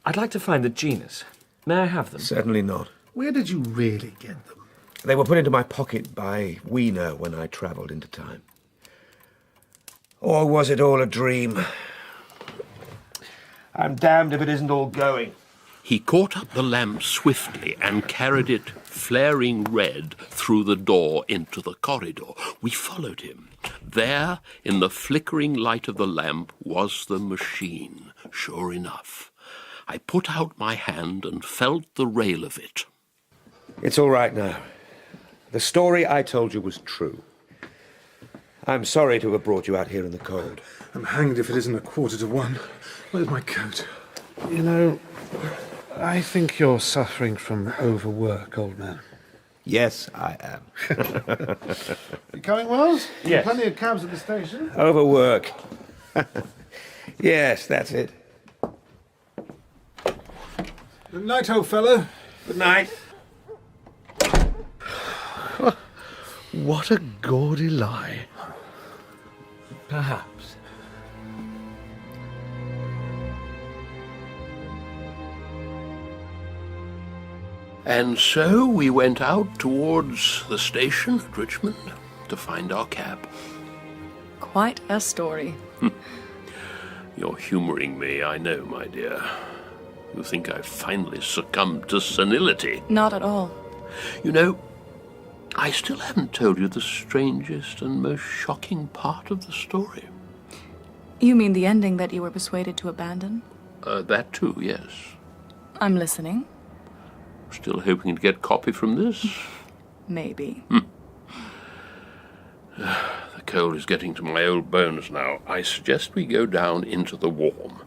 I'd like to find the genus. May I have them? Certainly not. Where did you really get them? They were put into my pocket by Wiener when I travelled into time. Or was it all a dream? I'm damned if it isn't all going. He caught up the lamp swiftly and carried it, flaring red, through the door into the corridor. We followed him. There, in the flickering light of the lamp, was the machine, sure enough. I put out my hand and felt the rail of it. It's all right now. The story I told you was true. I'm sorry to have brought you out here in the cold. I'm hanged if it isn't 1:45. Where's my coat? You know, I think you're suffering from overwork, old man. Yes, I am. You coming, Wells? Yes. Plenty of cabs at the station. Overwork. Yes, that's it. Good night, old fellow. Good night. What a gaudy lie. Perhaps. And so we went out towards the station at Richmond to find our cab. Quite a story. You're humouring me, I know, my dear. You think I've finally succumbed to senility. Not at all. You know, I still haven't told you the strangest and most shocking part of the story. You mean the ending that you were persuaded to abandon? That too, yes. I'm listening. Still hoping to get copy from this? Maybe. The cold is getting to my old bones now. I suggest we go down into the warm.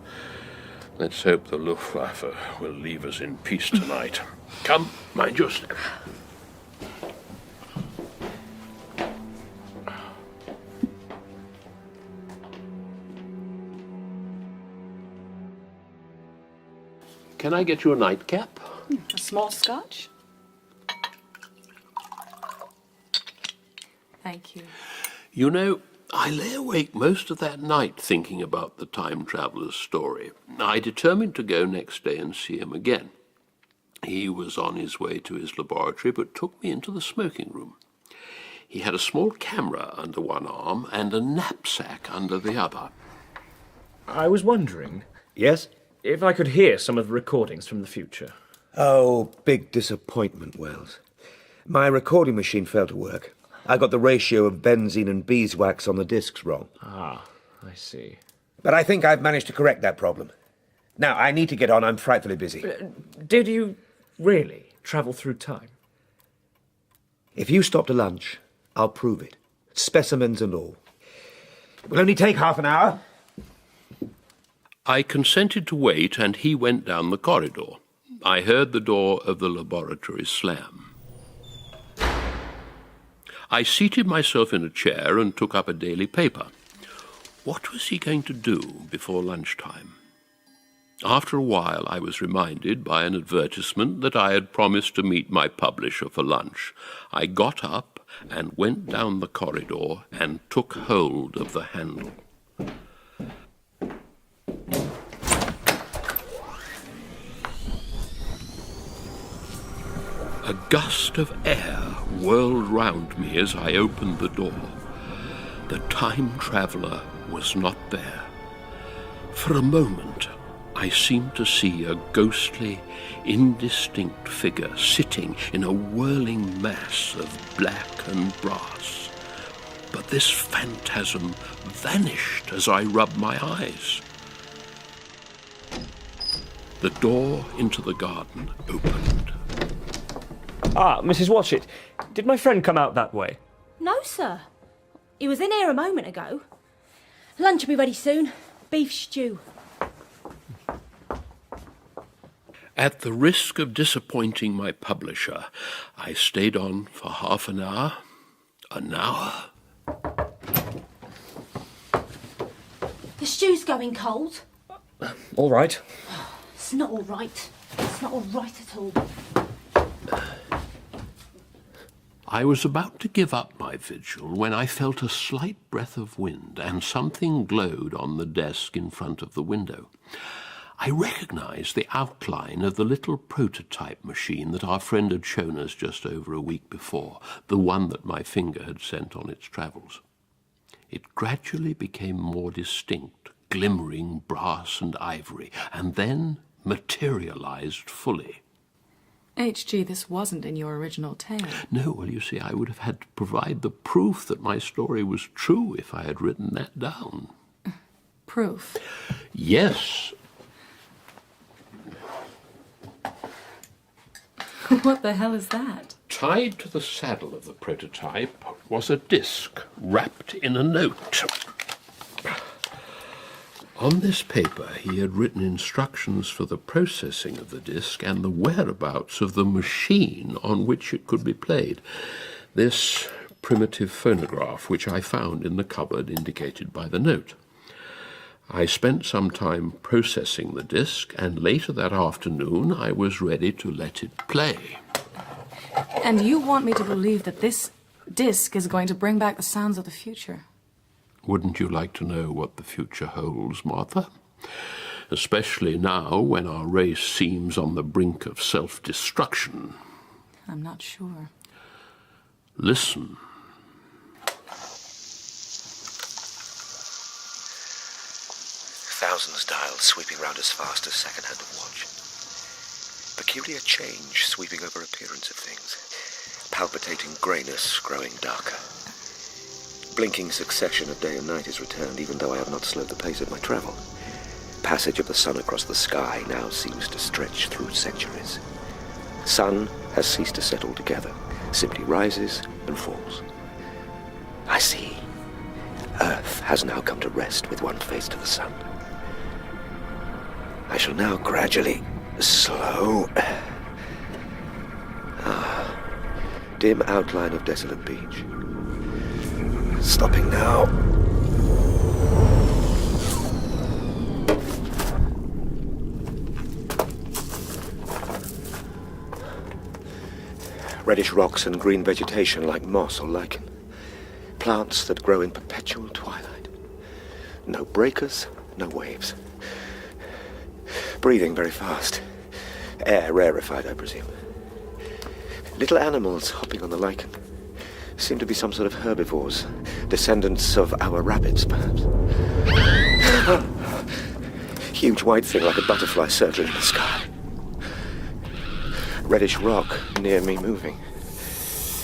Let's hope the Luftwaffe will leave us in peace tonight. Come, mind your step. Can I get you a nightcap? A small scotch? Thank you. You know, I lay awake most of that night thinking about the time traveller's story. I determined to go next day and see him again. He was on his way to his laboratory, but took me into the smoking room. He had a small camera under one arm and a knapsack under the other. I was wondering... Yes? If I could hear some of the recordings from the future. Oh, big disappointment, Wells. My recording machine failed to work. I got the ratio of benzene and beeswax on the discs wrong. Ah, I see. But I think I've managed to correct that problem. Now, I need to get on. I'm frightfully busy. Did you really travel through time? If you stop to lunch, I'll prove it. Specimens and all. It will only take half an hour. I consented to wait, and he went down the corridor. I heard the door of the laboratory slam. I seated myself in a chair and took up a daily paper. What was he going to do before lunchtime? After a while, I was reminded by an advertisement that I had promised to meet my publisher for lunch. I got up and went down the corridor and took hold of the handle. A gust of air whirled round me as I opened the door. The time traveller was not there. For a moment, I seemed to see a ghostly, indistinct figure sitting in a whirling mass of black and brass. But this phantasm vanished as I rubbed my eyes. The door into the garden opened. Ah, Mrs. Watchett, did my friend come out that way? No, sir. He was in here a moment ago. Lunch will be ready soon. Beef stew. At the risk of disappointing my publisher, I stayed on for half an hour, an hour. The stew's going cold. All right. It's not all right. It's not all right at all. I was about to give up my vigil when I felt a slight breath of wind and something glowed on the desk in front of the window. I recognized the outline of the little prototype machine that our friend had shown us just over a week before, the one that my finger had sent on its travels. It gradually became more distinct, glimmering brass and ivory, and then materialized fully. H.G., this wasn't in your original tale. No, well, you see, I would have had to provide the proof that my story was true if I had written that down. Proof? Yes. What the hell is that? Tied to the saddle of the prototype was a disc wrapped in a note. On this paper, he had written instructions for the processing of the disc and the whereabouts of the machine on which it could be played. This primitive phonograph, which I found in the cupboard indicated by the note. I spent some time processing the disc, and later that afternoon I was ready to let it play. And you want me to believe that this disc is going to bring back the sounds of the future? Wouldn't you like to know what the future holds, Martha? Especially now when our race seems on the brink of self-destruction. I'm not sure. Listen. Thousands dialed sweeping round us fast as second-hand of watch. Peculiar change sweeping over appearance of things. Palpitating greyness growing darker. Blinking succession of day and night is returned, even though I have not slowed the pace of my travel. Passage of the sun across the sky now seems to stretch through centuries. Sun has ceased to set altogether, simply rises and falls. I see. Earth has now come to rest with one face to the sun. I shall now gradually slow. Dim outline of desolate beach. Stopping now. Reddish rocks and green vegetation like moss or lichen. Plants that grow in perpetual twilight. No breakers, no waves. Breathing very fast. Air rarefied, I presume. Little animals hopping on the lichen. Seem to be some sort of herbivores. Descendants of our rabbits, perhaps. Huge white thing like a butterfly circling in the sky. Reddish rock near me moving.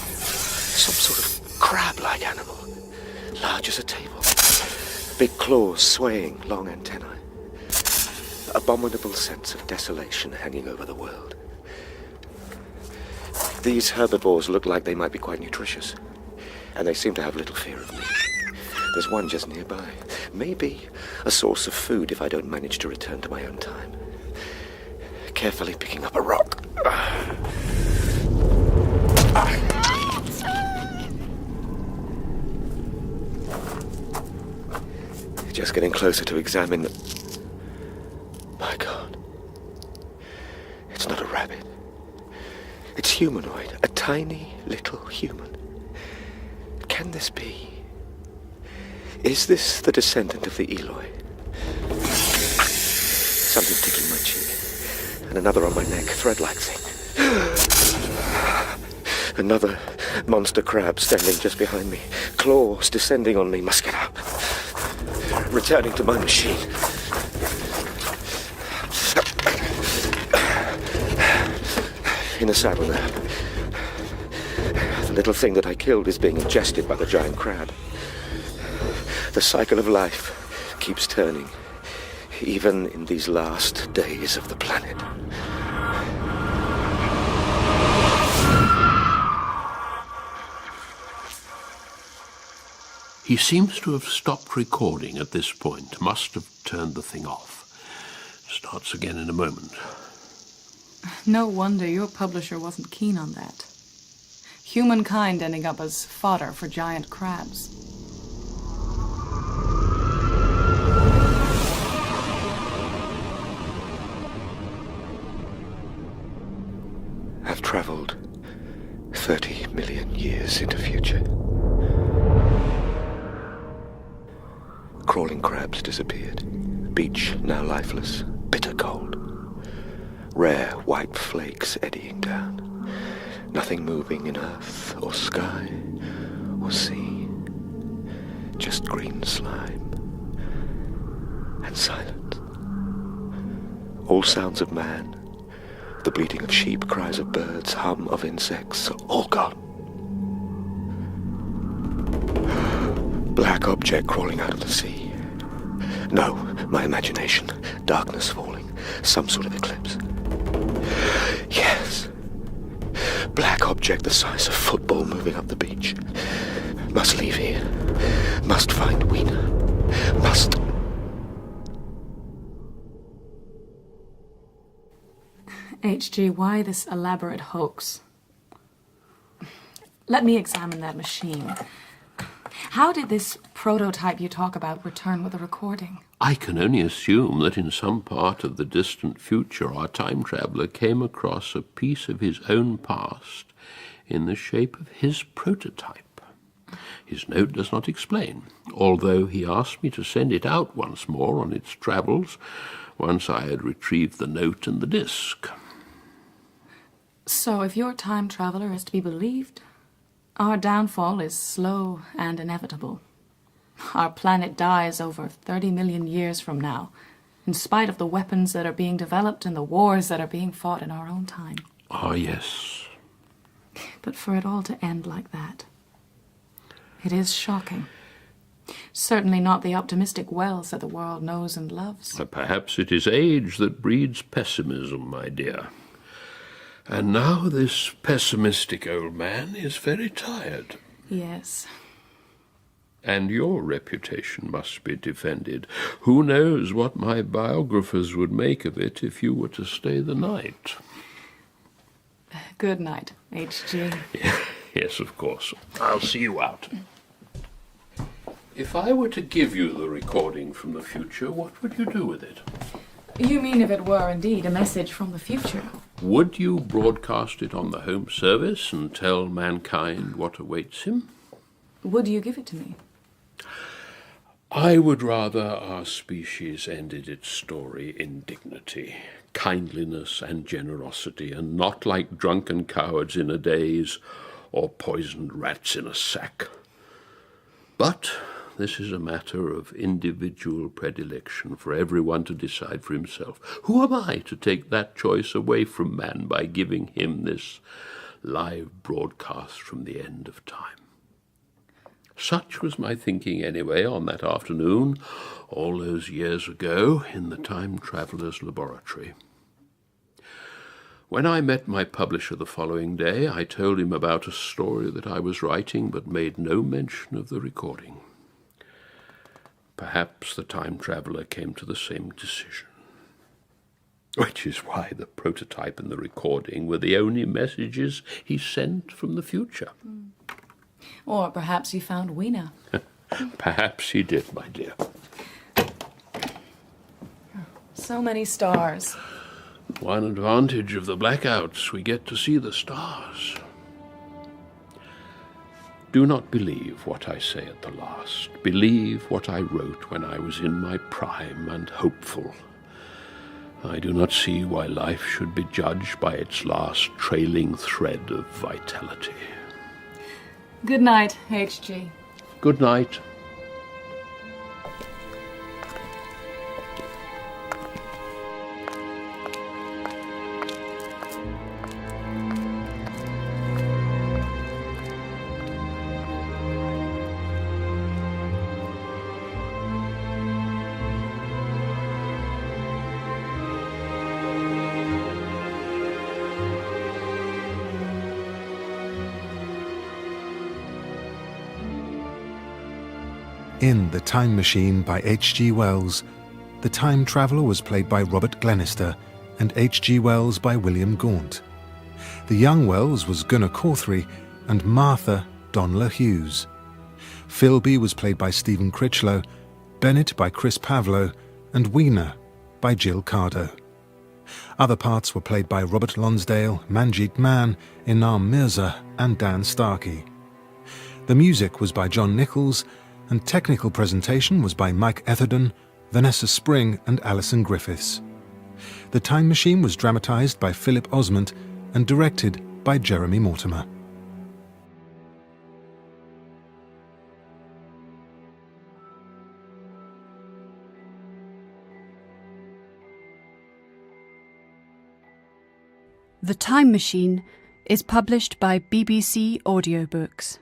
Some sort of crab-like animal. Large as a table. Big claws swaying, long antennae. Abominable sense of desolation hanging over the world. These herbivores look like they might be quite nutritious, and they seem to have little fear of me. There's one just nearby. Maybe a source of food if I don't manage to return to my own time. Carefully picking up a rock. Just getting closer to examine the... My God. It's not a rabbit. It's humanoid. A tiny little human. Can this be? Is this the descendant of the Eloi? Something tickling my cheek. And another on my neck, thread-like thing. Another monster crab standing just behind me. Claws descending on me. Must get up. Returning to my machine. In the saddle now. The little thing that I killed is being ingested by the giant crab. The cycle of life keeps turning, even in these last days of the planet. He seems to have stopped recording at this point, must have turned the thing off. Starts again in a moment. No wonder your publisher wasn't keen on that. Humankind ending up as fodder for giant crabs. I've travelled 30 million years into future. Crawling crabs disappeared. Beach now lifeless, bitter cold. Rare white flakes eddying down. Nothing moving in earth or sky or sea. Just green slime and silence. All sounds of man, the bleating of sheep, cries of birds, hum of insects, all gone. Black object crawling out of the sea. No, my imagination. Darkness falling. Some sort of eclipse. Yes. Black object the size of football moving up the beach. Must leave here. Must find Weena. Must... HG, why this elaborate hoax? Let me examine that machine. How did this prototype you talk about return with a recording? I can only assume that in some part of the distant future our time traveller came across a piece of his own past in the shape of his prototype. His note does not explain, although he asked me to send it out once more on its travels once I had retrieved the note and the disc. So if your time traveller is to be believed, our downfall is slow and inevitable. Our planet dies over 30 million years from now, in spite of the weapons that are being developed and the wars that are being fought in our own time. Ah, yes. But for it all to end like that, it is shocking. Certainly not the optimistic Wells that the world knows and loves. Perhaps it is age that breeds pessimism, my dear. And now this pessimistic old man is very tired. Yes. And your reputation must be defended. Who knows what my biographers would make of it if you were to stay the night? Good night, HG. Yes, of course. I'll see you out. If I were to give you the recording from the future, what would you do with it? You mean if it were indeed a message from the future? Would you broadcast it on the home service and tell mankind what awaits him? Would you give it to me? I would rather our species ended its story in dignity, kindliness and generosity, and not like drunken cowards in a daze or poisoned rats in a sack. But this is a matter of individual predilection for everyone to decide for himself. Who am I to take that choice away from man by giving him this live broadcast from the end of time? Such was my thinking anyway on that afternoon, all those years ago, in the time traveller's laboratory. When I met my publisher the following day, I told him about a story that I was writing, but made no mention of the recording. Perhaps the time traveller came to the same decision. Which is why the prototype and the recording were the only messages he sent from the future. Or perhaps he found Weena. Perhaps he did, my dear. So many stars. One advantage of the blackouts, we get to see the stars. Do not believe what I say at the last. Believe what I wrote when I was in my prime and hopeful. I do not see why life should be judged by its last trailing thread of vitality. Good night, HG. Good night. In The Time Machine by H.G. Wells, the time traveller was played by Robert Glenister, and H.G. Wells by William Gaunt. The young Wells was Gunnar Cawthry and Martha Donla Hughes. Philby was played by Stephen Critchlow, Bennett by Chris Pavlo, and Weena by Jill Cardo. Other parts were played by Robert Lonsdale, Manjeet Mann, Inam Mirza, and Dan Starkey. The music was by John Nichols, and technical presentation was by Mike Etherden, Vanessa Spring, and Alison Griffiths. The Time Machine was dramatised by Philip Osment and directed by Jeremy Mortimer. The Time Machine is published by BBC Audiobooks.